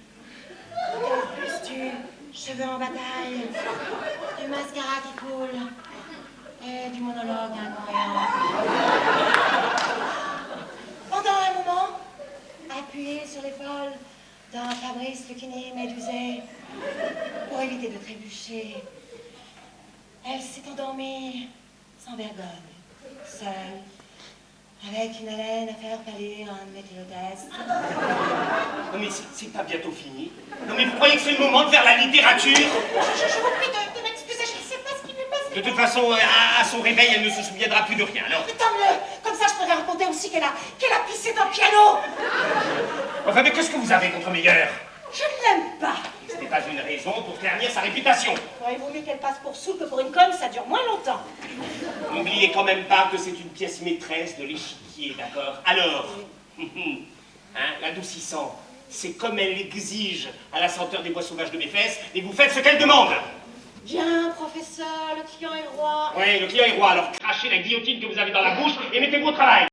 Que plus tu cheveux en bataille, du mascara qui coule et du monologue incohérent. Pendant un moment, appuyée sur l'épaule d'un Fabrice Lucchini médusé, pour éviter de trébucher, elle s'est endormie sans vergogne, seule, avec une haleine à faire pâlir un météodeste. Non mais c'est pas bientôt fini. Non mais vous croyez que c'est le moment de faire la littérature? Je vous prie de m'excuser, je ne sais pas ce qui m'est passé. De toute façon, à son réveil, elle ne se souviendra plus de rien, alors. Mais tant mieux, comme ça je pourrais raconter aussi qu'elle a pissé dans le piano. Enfin, mais qu'est-ce que vous avez contre Meyer? Je ne l'aime pas. Ce n'est pas une raison pour ternir sa réputation. Ouais, il vaut mieux qu'elle passe pour sourde que pour une conne, ça dure moins longtemps. N'oubliez quand même pas que c'est une pièce maîtresse de l'échiquier, d'accord? Alors, hein, l'adoucissant, c'est comme elle l'exige à la senteur des bois sauvages de mes fesses, et vous faites ce qu'elle demande. Bien, professeur, le client est roi. Oui, le client est roi, alors crachez la guillotine que vous avez dans la bouche et mettez-vous au travail.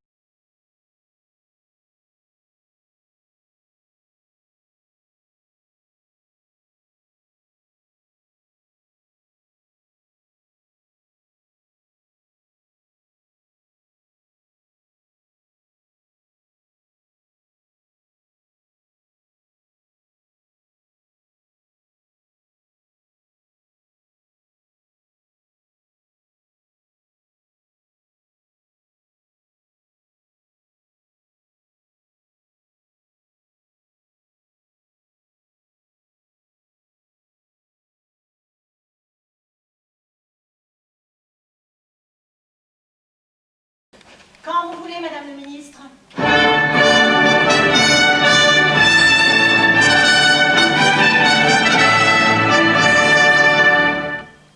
Quand vous voulez, Madame le ministre.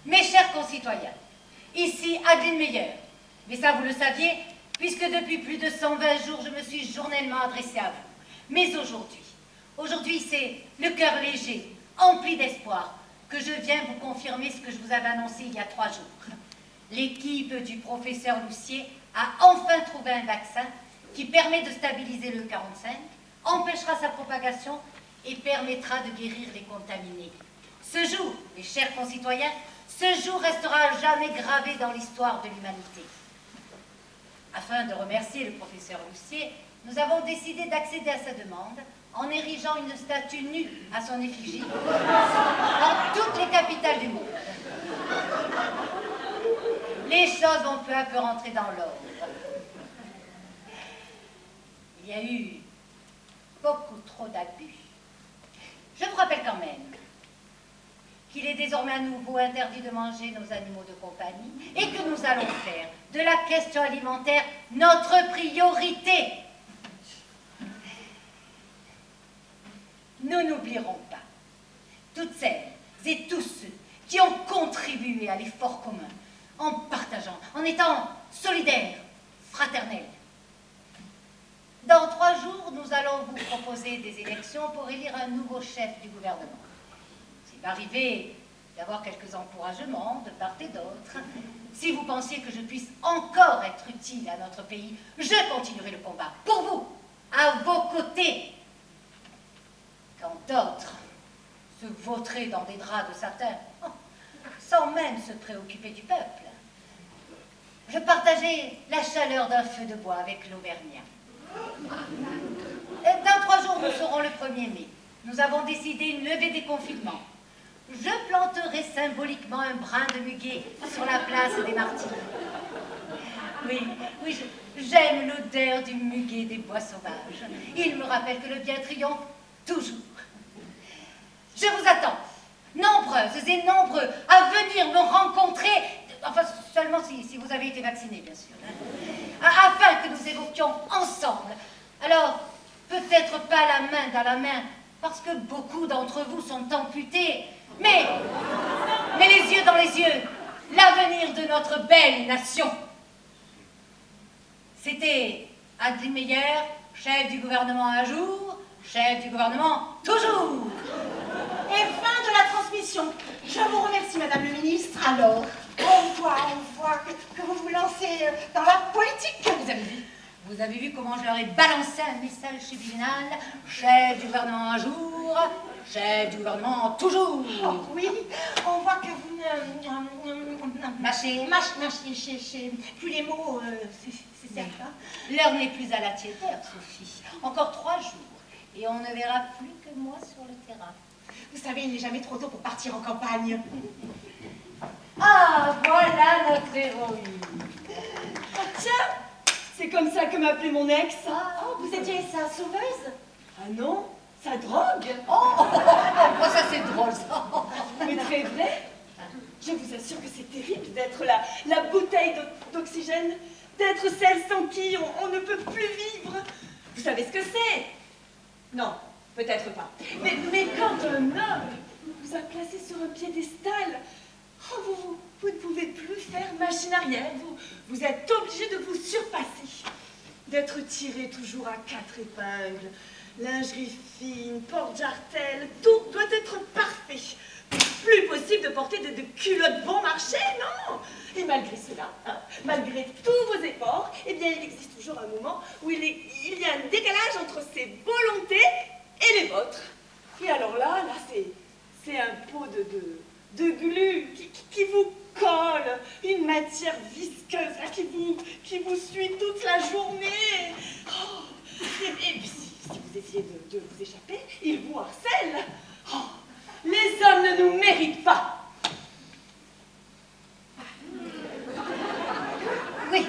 Mes chers concitoyens, ici Adeline Meyer. Mais ça, vous le saviez, puisque depuis plus de 120 jours, je me suis journellement adressée à vous. Mais aujourd'hui, c'est le cœur léger, empli d'espoir, que je viens vous confirmer ce que je vous avais annoncé il y a 3 jours. L'équipe du professeur Lussier a enfin trouvé un vaccin qui permet de stabiliser le 45, empêchera sa propagation et permettra de guérir les contaminés. Ce jour, mes chers concitoyens, ce jour restera à jamais gravé dans l'histoire de l'humanité. Afin de remercier le professeur Lussier, nous avons décidé d'accéder à sa demande en érigeant une statue nue à son effigie dans toutes les capitales du monde. Les choses vont peu à peu rentrer dans l'ordre. Il y a eu beaucoup trop d'abus. Je vous rappelle quand même qu'il est désormais à nouveau interdit de manger nos animaux de compagnie et que nous allons faire de la question alimentaire notre priorité. Nous n'oublierons pas toutes celles et tous ceux qui ont contribué à l'effort commun en partageant, en étant solidaires, fraternels. Dans 3 jours, nous allons vous proposer des élections pour élire un nouveau chef du gouvernement. S'il m'arrivait d'avoir quelques encouragements de part et d'autre, si vous pensiez que je puisse encore être utile à notre pays, je continuerai le combat pour vous, à vos côtés. Quand d'autres se vautraient dans des draps de satin, sans même se préoccuper du peuple, je partageais la chaleur d'un feu de bois avec l'Auvergnat. Dans 3 jours, nous serons le 1er mai. Nous avons décidé une levée des confinements. Je planterai symboliquement un brin de muguet sur la place des Martyrs. Oui, j'aime l'odeur du muguet des bois sauvages. Il me rappelle que le bien triomphe toujours. Je vous attends, nombreuses et nombreux, à venir me rencontrer, enfin seulement si vous avez été vaccinés, bien sûr, afin que nous évoquions ensemble. Alors, peut-être pas la main dans la main, parce que beaucoup d'entre vous sont amputés, mais les yeux dans les yeux, l'avenir de notre belle nation. C'était Adli Meyer, chef du gouvernement un jour, chef du gouvernement toujours. Et fin de la transmission. Je vous remercie, Madame le ministre. Alors, on voit que vous vous lancez dans la politique. Vous avez vu comment je leur ai balancé un message subliminal, chef du gouvernement un jour, chef du gouvernement toujours. Oh, oui, on voit que vous ne... Mâchez. Mâchez, plus les mots, c'est certain. L'heure n'est plus à la tiédeur, Sophie. Encore 3 jours, et on ne verra plus que moi sur le terrain. Vous savez, il n'est jamais trop tôt pour partir en campagne. Ah, voilà notre héroïne. Ah, tiens, c'est comme ça que m'appelait mon ex. Oh, vous étiez sa sauveuse? Ah non, sa drogue. Oh, ça c'est drôle, ça. Mais très vrai. Je vous assure que c'est terrible d'être la bouteille d'oxygène, d'être celle sans qui on ne peut plus vivre. Vous savez ce que c'est? Non, peut-être pas. Mais quand un homme vous a placé sur un piédestal, oh, vous ne pouvez plus faire machine arrière. Vous êtes obligé de vous surpasser, d'être tiré toujours à 4 épingles. Lingerie fine, porte-jartelle, tout doit être parfait. Plus possible de porter de culottes bon marché, non. Et malgré cela, malgré tous vos efforts, eh bien, il existe toujours un moment où il y a un décalage entre ses volontés et les vôtres. Et alors là, c'est un pot de glu qui vous colle, une matière visqueuse là, qui vous suit toute la journée. Oh, et puis, si vous essayez de vous échapper, il vous harcèle. Oh, les hommes ne nous méritent pas. Oui,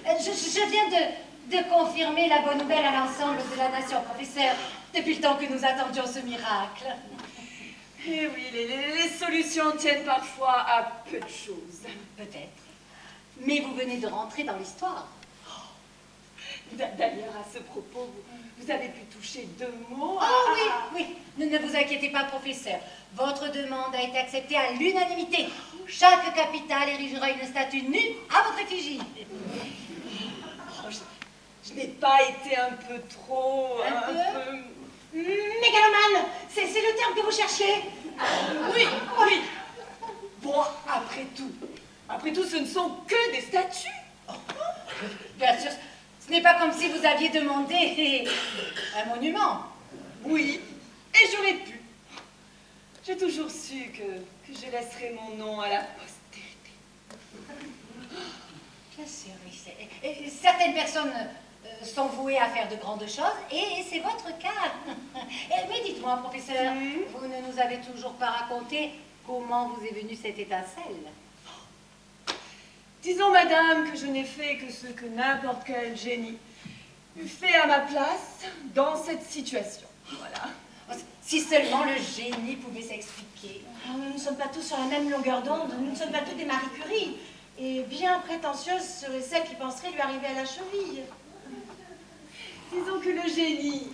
je viens de confirmer la bonne nouvelle à l'ensemble de la nation, professeur, depuis le temps que nous attendions ce miracle. Eh oui, les solutions tiennent parfois à peu de choses. Peut-être. Mais vous venez de rentrer dans l'histoire. D'ailleurs, à ce propos, vous avez pu toucher 2 mots. Oh oui, ne vous inquiétez pas, professeur. Votre demande a été acceptée à l'unanimité. Chaque capitale érigera une statue nue à votre effigie. Oh, je n'ai pas été un peu trop... Un peu Mégalomane, c'est le terme que vous cherchiez. Oui. Bon, après tout, ce ne sont que des statues. Bien sûr, ce n'est pas comme si vous aviez demandé un monument. Oui, et j'aurais pu. J'ai toujours su que je laisserais mon nom à la postérité. Bien sûr, oui. Certaines personnes sont vouées à faire de grandes choses, et c'est votre cas. Mais dites-moi, professeur, vous ne nous avez toujours pas raconté comment vous est venue cette étincelle. Disons, madame, que je n'ai fait que ce que n'importe quel génie eût fait à ma place dans cette situation. Voilà. Si seulement le génie pouvait s'expliquer. Nous ne sommes pas tous sur la même longueur d'onde, nous ne sommes pas tous des Marie Curie. Et bien prétentieuse serait celle qui penserait lui arriver à la cheville. Disons que le génie,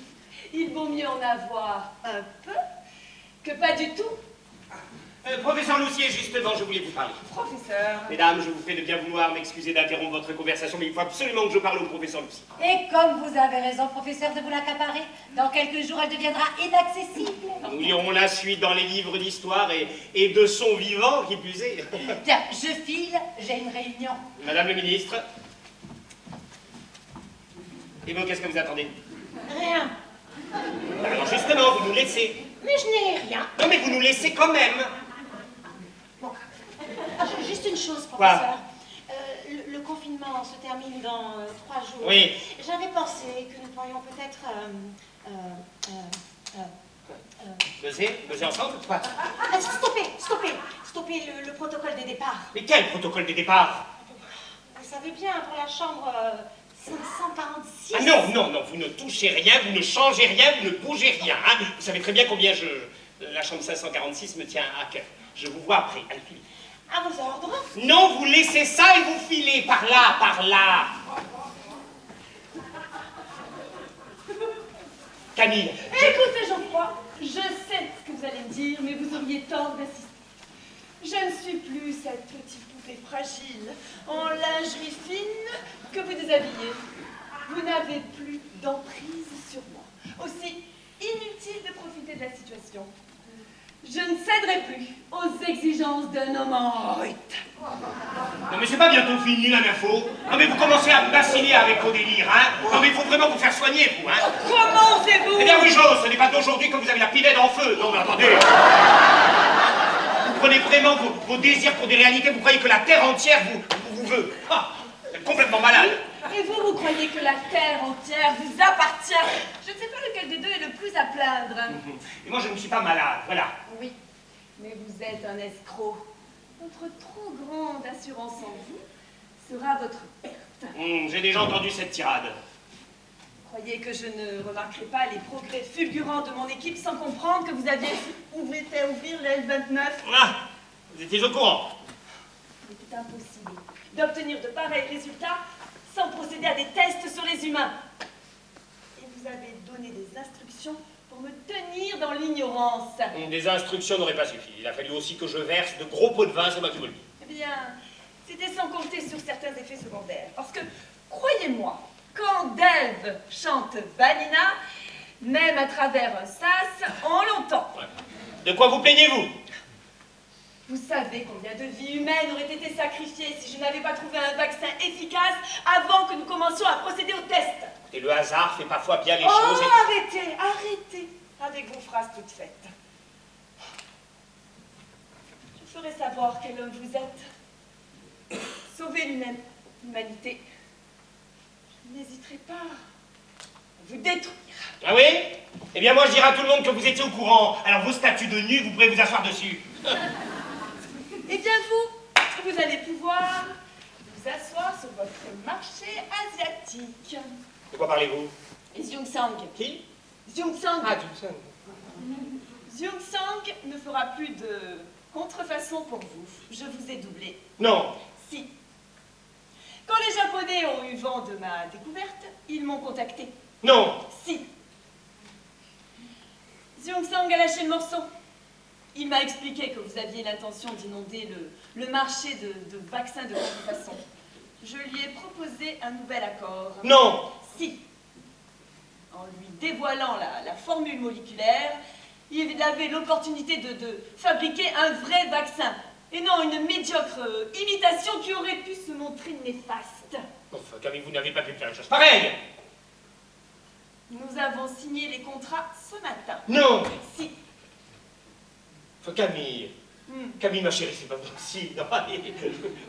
il vaut mieux en avoir un peu que pas du tout. Professeur Loussier, justement, je voulais vous parler. Professeur. Mesdames, je vous prie de bien vouloir m'excuser d'interrompre votre conversation, mais il faut absolument que je parle au professeur Loussier. Et comme vous avez raison, professeur, de vous l'accaparer, dans quelques jours, elle deviendra inaccessible. Nous lirons la suite dans les livres d'histoire et de son vivant, qui plus est. Tiens, je file, j'ai une réunion. Madame le ministre. Et vous, qu'est-ce que vous attendez? Rien. Alors justement, vous nous laissez. Mais je n'ai rien. Non, mais vous nous laissez quand même. Bon. Juste une chose, Quoi? professeur. Le confinement se termine dans 3 jours. Oui. J'avais pensé que nous pourrions peut-être... Buzzer ensemble, quoi? Stopper le protocole des départs. Mais quel protocole de départ? Vous savez bien, pour la chambre 546. Ah non, vous ne touchez rien, vous ne changez rien, vous ne bougez rien. Hein. Vous savez très bien combien la chambre 546 me tient à cœur. Je vous vois après, allez, filez. À vos ordres. Non, vous laissez ça et vous filez par là. Camille. Écoutez, Geoffroy, je sais ce que vous allez me dire, mais vous auriez tort d'insister. Je ne suis plus cette petite poupée fragile, en lingerie fine, que vous déshabillez. Vous n'avez plus d'emprise sur moi. Aussi inutile de profiter de la situation. Je ne céderai plus aux exigences d'un homme en rut. Non mais c'est pas bientôt fini la info. Non mais vous commencez à me bassiner avec vos délires, hein. Non mais il faut vraiment vous faire soigner, vous, hein. Comment osez-vous? Eh bien oui, j'ose, ce n'est pas d'aujourd'hui que vous avez la pinède en feu. Non mais attendez. Vous prenez vraiment vos désirs pour des réalités, vous croyez que la terre entière vous veut. Ah, vous êtes complètement malade. Et vous croyez que la terre entière vous appartient? Je ne sais pas lequel des deux est le plus à plaindre. Et moi je ne suis pas malade, voilà. Oui, mais vous êtes un escroc. Votre trop grande assurance en vous sera votre perte. J'ai déjà entendu cette tirade. Vous croyez que je ne remarquerai pas les progrès fulgurants de mon équipe sans comprendre que vous aviez fait ouvrir l'aile 29? Ah, vous étiez au courant. Il était impossible d'obtenir de pareils résultats sans procéder à des tests sur les humains. Et vous avez donné des instructions pour me tenir dans l'ignorance. Des instructions n'auraient pas suffi. Il a fallu aussi que je verse de gros pots de vin, c'est moi qui vous le dis. Eh bien, c'était sans compter sur certains effets secondaires. Parce que, croyez-moi, quand Delve chante Vanina, même à travers un sas, on l'entend. Ouais. De quoi vous plaignez-vous? Vous savez combien de vies humaines auraient été sacrifiées si je n'avais pas trouvé un vaccin efficace avant que nous commencions à procéder au test. Et le hasard fait parfois bien les Oh, choses. arrêtez, arrêtez avec vos phrases toutes faites. Je ferai savoir quel homme vous êtes. Sauvez l'humanité. Je n'hésiterai pas à vous détruire. Ah oui? Eh bien moi je dirai à tout le monde que vous étiez au courant. Alors vos statues de nu, vous pourrez vous asseoir dessus. Eh bien vous allez pouvoir vous asseoir sur votre marché asiatique. De quoi parlez-vous? Xiong-Sang. Qui? Xiong-Sang. Ah, tout ça. Xiong-Sang ne fera plus de contrefaçon pour vous. Je vous ai doublé. Non. Si. Quand les Japonais ont eu vent de ma découverte, ils m'ont contacté. Non. Si. Xiong-Sang a lâché le morceau. Il m'a expliqué que vous aviez l'intention d'inonder le marché de vaccins de contrefaçon. Je lui ai proposé un nouvel accord. Non. Si. En lui dévoilant la formule moléculaire, il avait l'opportunité de fabriquer un vrai vaccin, et non une médiocre imitation qui aurait pu se montrer néfaste. Enfin, Camille, vous n'avez pas pu faire une chose pareille. Nous avons signé les contrats ce matin. Non. Si. Enfin, Camille. Camille, ma chérie, c'est pas possible. Non, allez.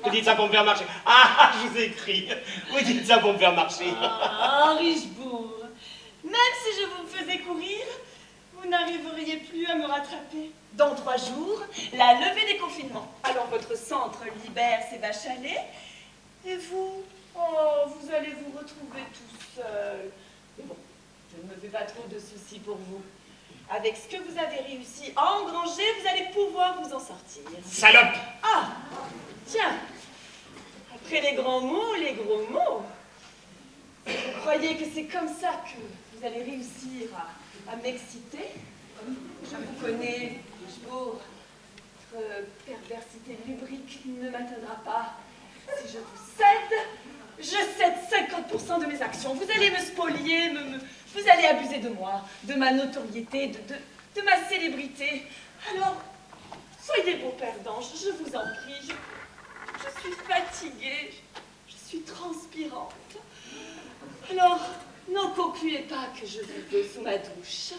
Vous dites ça pour me faire marcher. Ah, je vous écris. Vous dites ça pour me faire marcher. Ah, Richebourg. Même si je vous faisais courir, vous n'arriveriez plus à me rattraper. Dans 3 jours, la levée des confinements. Alors votre centre libère ses vaches à lait, et vous, oh, vous allez vous retrouver tout seul. Mais bon, je ne me fais pas trop de soucis pour vous. Avec ce que vous avez réussi à engranger, vous allez pouvoir vous en sortir. Salope. Ah, tiens, après les grands mots, les gros mots. Vous croyez que c'est comme ça que vous allez réussir à m'exciter? Je vous connais, Richebourg. Votre perversité lubrique ne m'atteindra pas. Si je vous cède, je cède 50% de mes actions. Vous allez me spolier, vous allez abuser de moi, de ma notoriété, de ma célébrité. Alors, soyez beau perdant, je vous en prie. Je suis fatiguée, je suis transpirante. Alors, n'en concluez pas que je vous veux sous ma douche.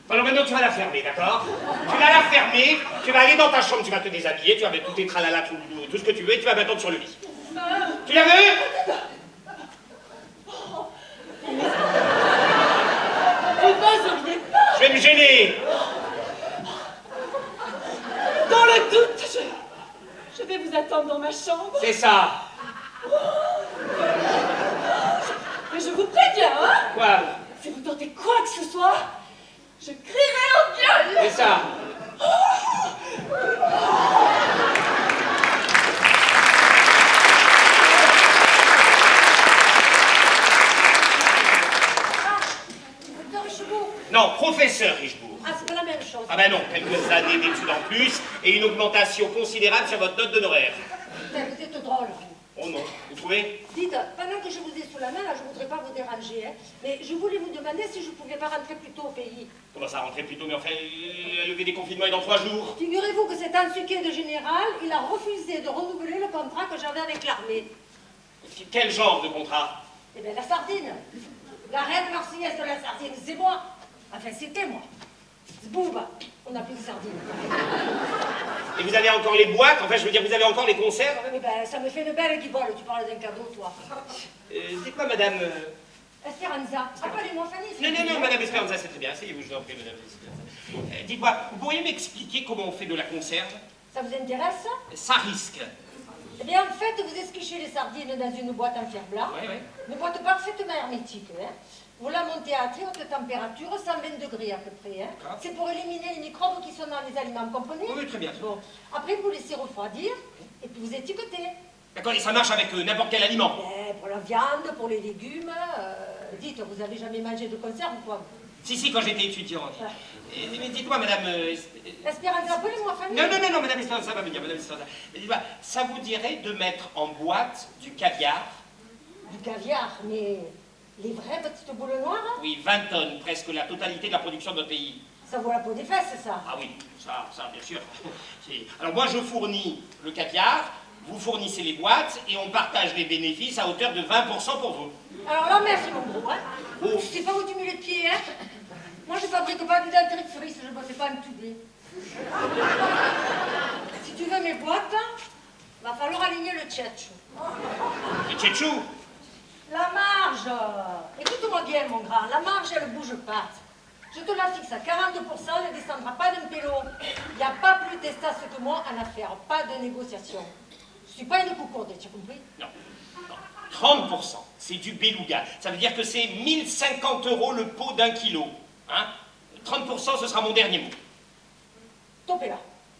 Alors maintenant, tu vas la fermer, d'accord? Tu vas la fermer, tu vas aller dans ta chambre, tu vas te déshabiller, tu vas mettre tous tes tralala, tout ce que tu veux, et tu vas m'attendre sur le lit. Tu l'as vu? Vous n'oseriez pas. Je vais me gêner. Dans le doute, je vais vous attendre dans ma chambre. C'est ça. Mais je vous préviens, hein? Quoi? Si vous tentez quoi que ce soit, je crierai au viol. C'est ça. Docteur Richebourg. Non, professeur Richebourg. Ah, c'est pas la même chose. chose. Ah ben non, quelques années d'études en plus et une augmentation considérable sur votre note d'honoraire. Putain, vous êtes drôle, vous. Oh non, vous trouvez? Dites, pendant que je vous ai sous la main, là, je ne voudrais pas vous déranger, hein, mais je voulais vous demander si je ne pouvais pas rentrer plus tôt au pays. Comment ça, rentrer plus tôt? Mais enfin, la levée des confinements est dans 3 jours. Figurez-vous que cet ensuqué de général, il a refusé de renouveler le contrat que j'avais avec l'armée. Quel genre de contrat? Eh bien, la sardine. La reine marseillaise de la sardine, c'est moi. Enfin, c'était moi. Zbouba, on n'a plus de sardines. Et vous avez encore les boîtes? Enfin, je veux dire, vous avez encore les conserves? Eh ben, ça me fait une belle guibole, tu parles d'un cadeau, toi. Dites-moi, madame... Esperanza, appelez-moi Fanny. Non, non, madame Esperanza, c'est très bien. Asseyez-vous, je vous en prie, madame Esperanza. Dites-moi, vous pourriez m'expliquer comment on fait de la conserve? Ça vous intéresse? Ça risque. Eh bien, en fait, vous esquichez les sardines dans une boîte en fer blanc. Oui, oui. Une boîte parfaitement hermétique, hein. Vous la montez à très haute température, 120 degrés à peu près. Hein. C'est pour éliminer les microbes qui sont dans les aliments, vous comprenez? Oui, très bien. Bon. Après, vous laissez refroidir et puis vous étiquetez. D'accord, et ça marche avec n'importe quel aliment? Pour la viande, pour les légumes. Dites, vous avez jamais mangé de conserve ou quoi? Si, quand j'étais étudiant. Mais dites-moi, madame... Esperanza, appelez-moi Fanny. Non, madame Esperanza va venir, madame Esperanza. Dites-moi, ça vous dirait de mettre en boîte du caviar? Du caviar, mais les vraies petites boules noires? Oui, 20 tonnes, presque la totalité de la production de notre pays. Ça vaut la peau des fesses, ça. Ah oui, ça, bien sûr. Alors moi, je fournis le caviar, vous fournissez les boîtes, et on partage les bénéfices à hauteur de 20% pour vous. Alors là, merci mon gros, hein. Oh. Je sais pas où tu mets les pieds, hein. Moi, je fabrique pas du dentifrice, je ne sais pas me tuber. Si tu veux mes boîtes, va falloir aligner le tchatchou. Et tchetchou? La marge. Écoute-moi bien, mon grand, la marge, elle bouge pas. Je te la fixe à 40%, elle ne descendra pas d'un pélo. Il n'y a pas plus testasse que moi en affaires, pas de négociation. Je suis pas une coucourde, tu as compris? Non. 30%, c'est du beluga. Ça veut dire que c'est 1050 € le pot d'1 kilo. Hein? 30%, ce sera mon dernier mot. Topez là.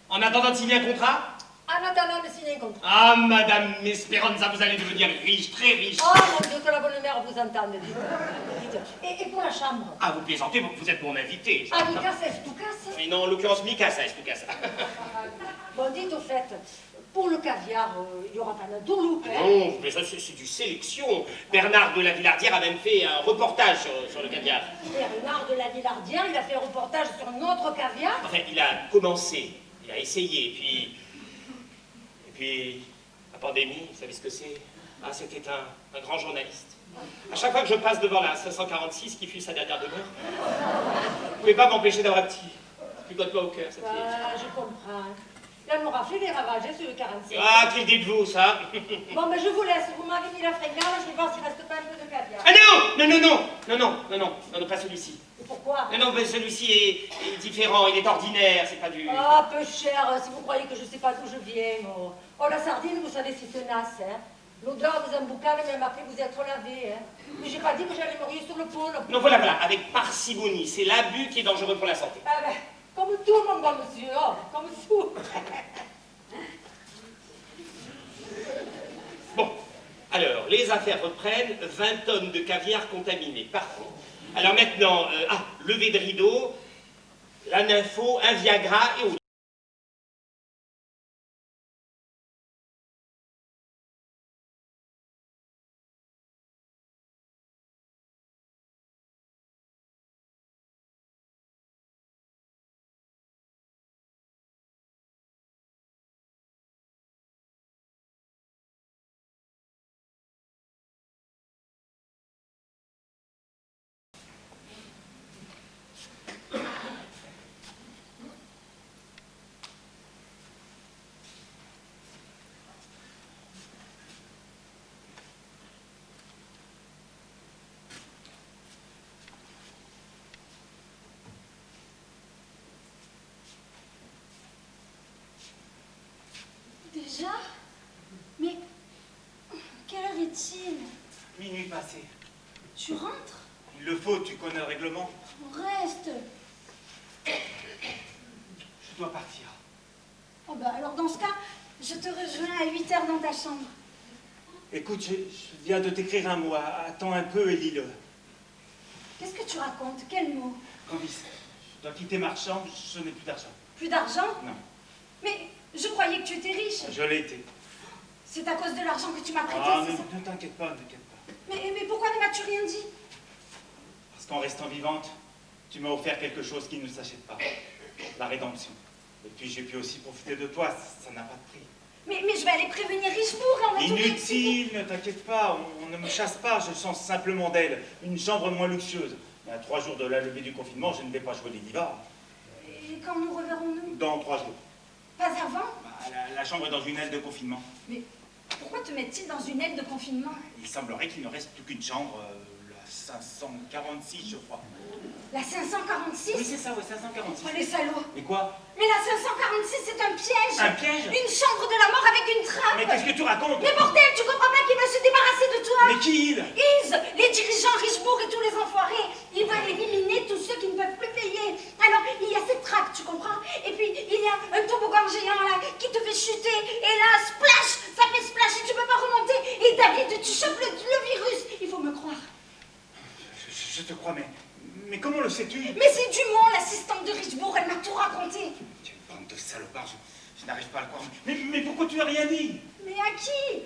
En attendant de signer un contrat? En attendant de signer un contrat. Ah, madame Esperanza, vous allez devenir riche, très riche. Oh mon Dieu, que la bonne mère vous entende, dites. Et pour la chambre? Ah, vous plaisantez, vous êtes mon invité. Ah, Mikasa, est-ce tout casse? Mais non, en l'occurrence, Mikasa, est-ce que ça? Bon, dites au fait, pour le caviar, il n'y aura pas de doulouk, hein? Non, mais ça, c'est du sélection. Bernard de la Villardière a même fait un reportage sur le caviar. Bernard de la Villardière, il a fait un reportage sur notre caviar? Enfin, il a commencé, il a essayé, et puis, la pandémie, vous savez ce que c'est? Ah, c'était un grand journaliste. À chaque fois que je passe devant la 546, qui fut sa dernière demeure, vous ne pouvez pas m'empêcher d'avoir un petit picotement au cœur, cette fille. Ah, je comprends. Elle m'aura fait des ravages hein, sur le 45. Ah, qu'il dites-vous, ça? Bon, mais je vous laisse. Vous m'avez mis la fringale, je vais voir s'il reste pas un peu de caviar. Ah non, pas celui-ci. Et pourquoi? Non, mais celui-ci est différent, il est ordinaire, c'est pas du... Ah, peu cher, si vous croyez que je sais pas d'où je viens. Oh, oh la sardine, vous savez, c'est tenace, hein. L'odeur vous emboucane, même après vous êtes lavé, hein. Mais j'ai pas dit que j'allais mourir sur le pôle. Non, voilà, avec parcimonie, c'est l'abus qui est dangereux pour la santé. Ah ben, comme tout, mon bon monsieur, oh, comme tout. Bon, alors, les affaires reprennent, 20 tonnes de caviar contaminé, parfait. Alors maintenant, levée de rideau, la nympho, un Viagra et autres. Déjà? Mais quelle heure est-il? Minuit passé. Tu rentres? Il le faut, tu connais le règlement. Reste. Je dois partir. Oh bah alors dans ce cas, je te rejoins à 8 h dans ta chambre. Écoute, je viens de t'écrire un mot. Attends un peu et lis-le. Qu'est-ce que tu racontes? Quel mot? Candice, je dois quitter Marchand, je n'ai plus d'argent. Plus d'argent? Non. Mais je croyais que tu étais riche. Je l'ai été. C'est à cause de l'argent que tu m'as prêté, Ah, c'est ça? ne t'inquiète pas, ne t'inquiète pas. Mais pourquoi ne m'as-tu rien dit? Parce qu'en restant vivante, tu m'as offert quelque chose qui ne s'achète pas. La rédemption. Et puis j'ai pu aussi profiter de toi, ça n'a pas de prix. Mais je vais aller prévenir Richebourg et on va tout réexpliquer. Inutile, ne t'inquiète pas, on ne me chasse pas, je change simplement d'aile. Une chambre moins luxueuse. Mais à 3 jours de la levée du confinement, je ne vais pas jouer les divas. Et quand nous reverrons-nous? Dans 3 jours. Pas avant? Bah, la chambre est dans une aile de confinement. Mais pourquoi te met-il dans une aile de confinement? Il semblerait qu'il ne reste plus qu'une chambre, la 546, je crois. La 546? Oui, c'est ça, oui, 546. Oh, les salauds! Mais quoi? Mais la 546, c'est un piège! Un piège? Une chambre de la mort avec une trappe! Mais qu'est-ce que tu racontes? Mais bordel, tu comprends pas qu'il veut se débarrasser de toi? Mais qui il? Is, les dirigeants Richebourg et tous les enfoirés, ils veulent éliminer tous ceux qui ne peuvent plus payer. Alors, il y a cette trappe, tu comprends? Et puis, il y a un toboggan géant là qui te fait chuter. Et là, splash, ça fait splash et tu peux pas remonter. Et David, tu chopes le virus. Il faut me croire. Je te crois, mais comment le sais-tu? Mais c'est Dumont, l'assistante de Richebourg, elle m'a tout raconté. Tu es une bande de salopards, je n'arrive pas à le croire. Mais pourquoi tu n'as rien dit? Mais à qui?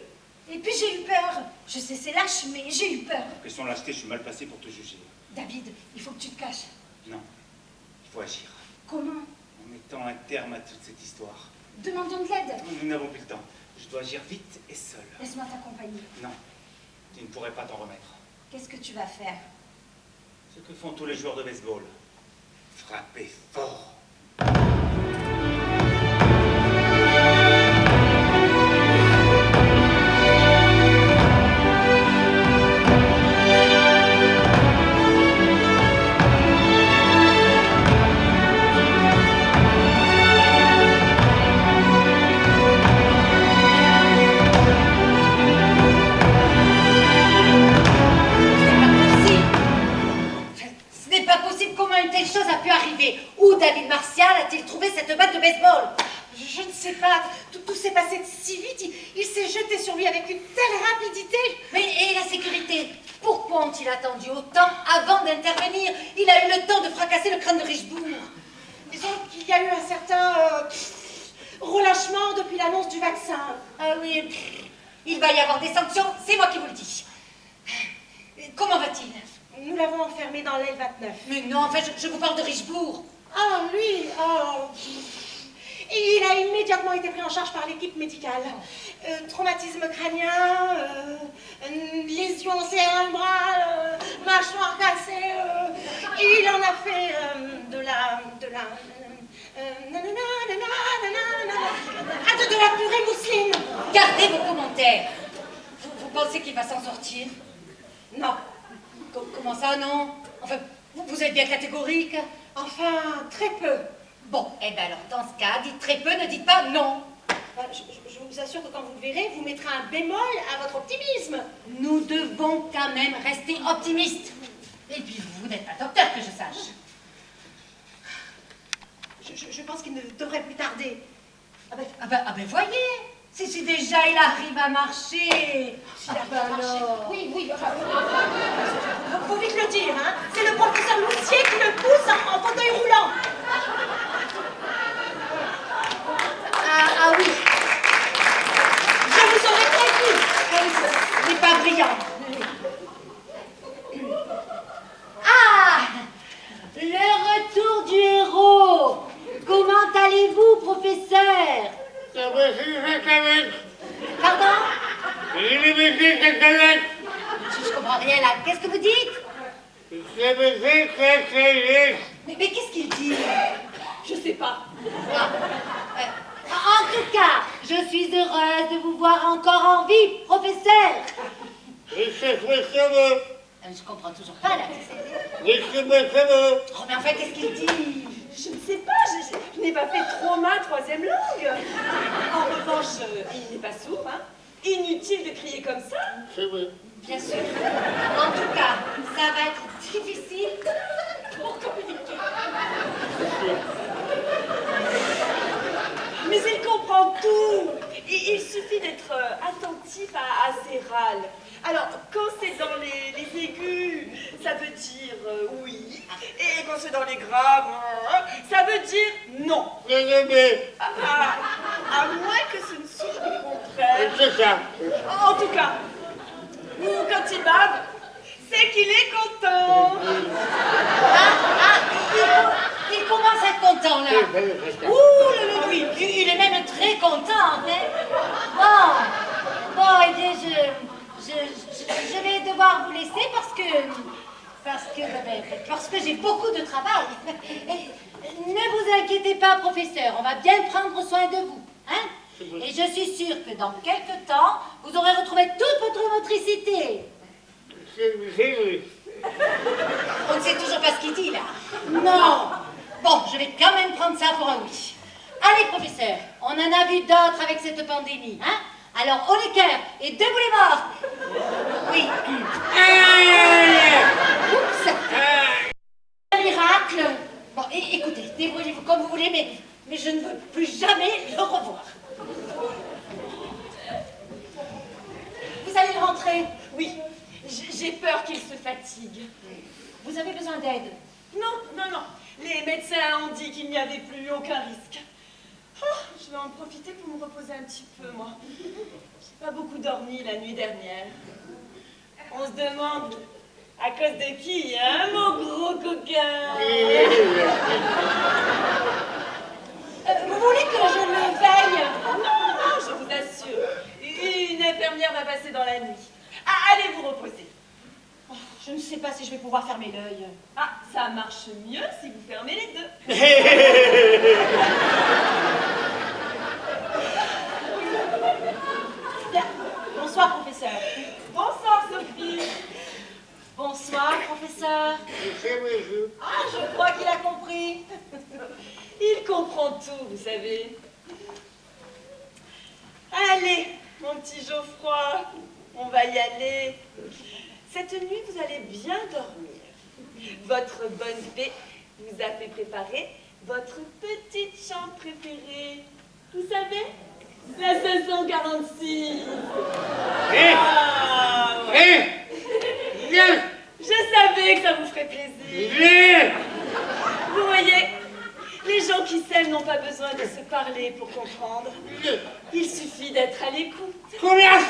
Et puis j'ai eu peur. Je sais, c'est lâche, mais j'ai eu peur. Question de lâcheté, je suis mal placé pour te juger. David, il faut que tu te caches. Non, il faut agir. Comment? En mettant un terme à toute cette histoire. Demandons de l'aide. Nous n'avons plus le temps. Je dois agir vite et seul. Laisse-moi t'accompagner. Non, tu ne pourrais pas t'en remettre. Qu'est-ce que tu vas faire? Ce que font tous les joueurs de baseball. Frapper fort. Où David Martial a-t-il trouvé cette batte de baseball? Je ne sais pas, tout s'est passé si vite, il s'est jeté sur lui avec une telle rapidité. Mais et la sécurité? Pourquoi ont-ils attendu autant avant d'intervenir? Il a eu le temps de fracasser le crâne de Richebourg. Disons qu'il y a eu un certain relâchement depuis l'annonce du vaccin. Ah oui, il va y avoir des sanctions, c'est moi qui vous le dis. Comment va-t-il? Nous l'avons enfermé dans l'aile 29. Mais non, enfin, je vous parle de Richebourg. Ah, lui, il a immédiatement été pris en charge par l'équipe médicale. Traumatisme crânien, lésion cérébrale, mâchoire cassée. Il en a fait de la purée mousseline. Gardez vos commentaires. Vous pensez qu'il va s'en sortir? Non. Comment ça, non? Enfin, vous êtes bien catégorique. Enfin, très peu. Bon, eh bien alors, dans ce cas, dites très peu, ne dites pas non. Je vous assure que quand vous le verrez, vous mettrez un bémol à votre optimisme. Nous devons quand même rester optimistes. Et puis, vous n'êtes pas docteur, que je sache. Je pense qu'il ne devrait plus tarder. Ah ben, voyez, si déjà il arrive à marcher. Oui, enfin, faut vite le dire, hein. C'est le professeur Moussier qui le pousse en fauteuil roulant. Ah oui. Je vous aurais prévenu. Ce n'est pas brillant. Ah, le retour du héros. Comment allez-vous, professeur? Pardon? Je comprends rien là. Qu'est-ce que vous dites? Mais qu'est-ce qu'il dit? Je sais pas. En tout cas, je suis heureuse de vous voir encore en vie, professeur. Je comprends toujours pas là. Oh, mais enfin, qu'est-ce qu'il dit? Je ne sais pas, je n'ai pas fait trauma 3e langue. En revanche, il n'est pas sourd, hein. Inutile de crier comme ça. Bien sûr. En tout cas, ça va être difficile Pour communiquer. Mais il comprend tout. Il suffit d'être attentif à ses râles. Alors, quand c'est dans les aigus, ça veut dire oui. Et quand c'est dans les graves, ça veut dire non. Mais, À moins que ce ne soit le contraire. c'est ça. En tout cas, ou quand il bave, c'est qu'il est content. Il commence à être content, là. Ouh, oui, il est même très content, hein. Bon, eh bien, je vais devoir vous laisser parce que j'ai beaucoup de travail. Et ne vous inquiétez pas, professeur, on va bien prendre soin de vous, hein. Et je suis sûre que dans quelques temps, vous aurez retrouvé toute votre motricité. C'est vrai. On ne sait toujours pas ce qu'il dit, là. Non. Bon, je vais quand même prendre ça pour un oui. Allez, professeur, on en a vu d'autres avec cette pandémie, hein. Alors, haut les cœurs et debout les morts. Oui. Oups. Un miracle. Bon, écoutez, débrouillez-vous comme vous voulez, mais je ne veux plus jamais le revoir. Vous allez rentrer. Oui, j'ai peur qu'il se fatigue. Vous avez besoin d'aide. Non. Les médecins ont dit qu'il n'y avait plus aucun risque. Oh, je vais en profiter pour me reposer un petit peu, moi. J'ai pas beaucoup dormi la nuit dernière. On se demande à cause de qui, hein, mon gros coquin? Vous voulez que je le veille? Non, je vous assure. Une infirmière va passer dans la nuit. Allez vous reposer. Oh, je ne sais pas si je vais pouvoir fermer l'œil. Ah, ça marche mieux si vous fermez les deux. Bien. Bonsoir, professeur. Bonsoir, Sophie. Bonsoir, professeur. Ah, je crois qu'il a compris. Il comprend tout, vous savez. Allez, mon petit Geoffroy, on va y aller. Cette nuit, vous allez bien dormir. Votre bonne fée vous a fait préparer votre petite chambre préférée. Vous savez, la 546. Ah, ouais. Je savais que ça vous ferait plaisir. Vous voyez, les gens qui s'aiment n'ont pas besoin de se parler pour comprendre. Il suffit d'être à l'écoute. Mesdames,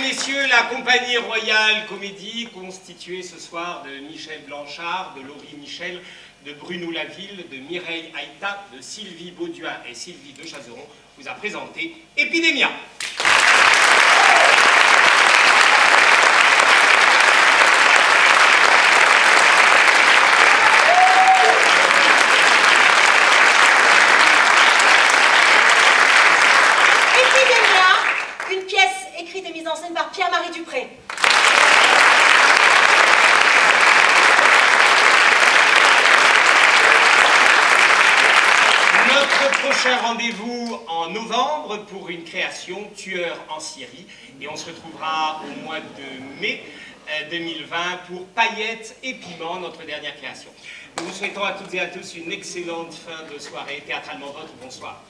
Messieurs, la compagnie royale comédie constituée ce soir de Michel Blanchard, de Laurie Michel, de Bruno Laville, de Mireille Aïta, de Sylvie Bauduin et Sylvie de Chazeron vous a présenté Épidémia. En scène par Pierre-Marie Dupré. Notre prochain rendez-vous en novembre pour une création Tueur en Syrie. Et on se retrouvera au mois de mai 2020 pour Paillettes et Piments, notre dernière création. Nous vous souhaitons à toutes et à tous une excellente fin de soirée. Théâtralement votre, bonsoir.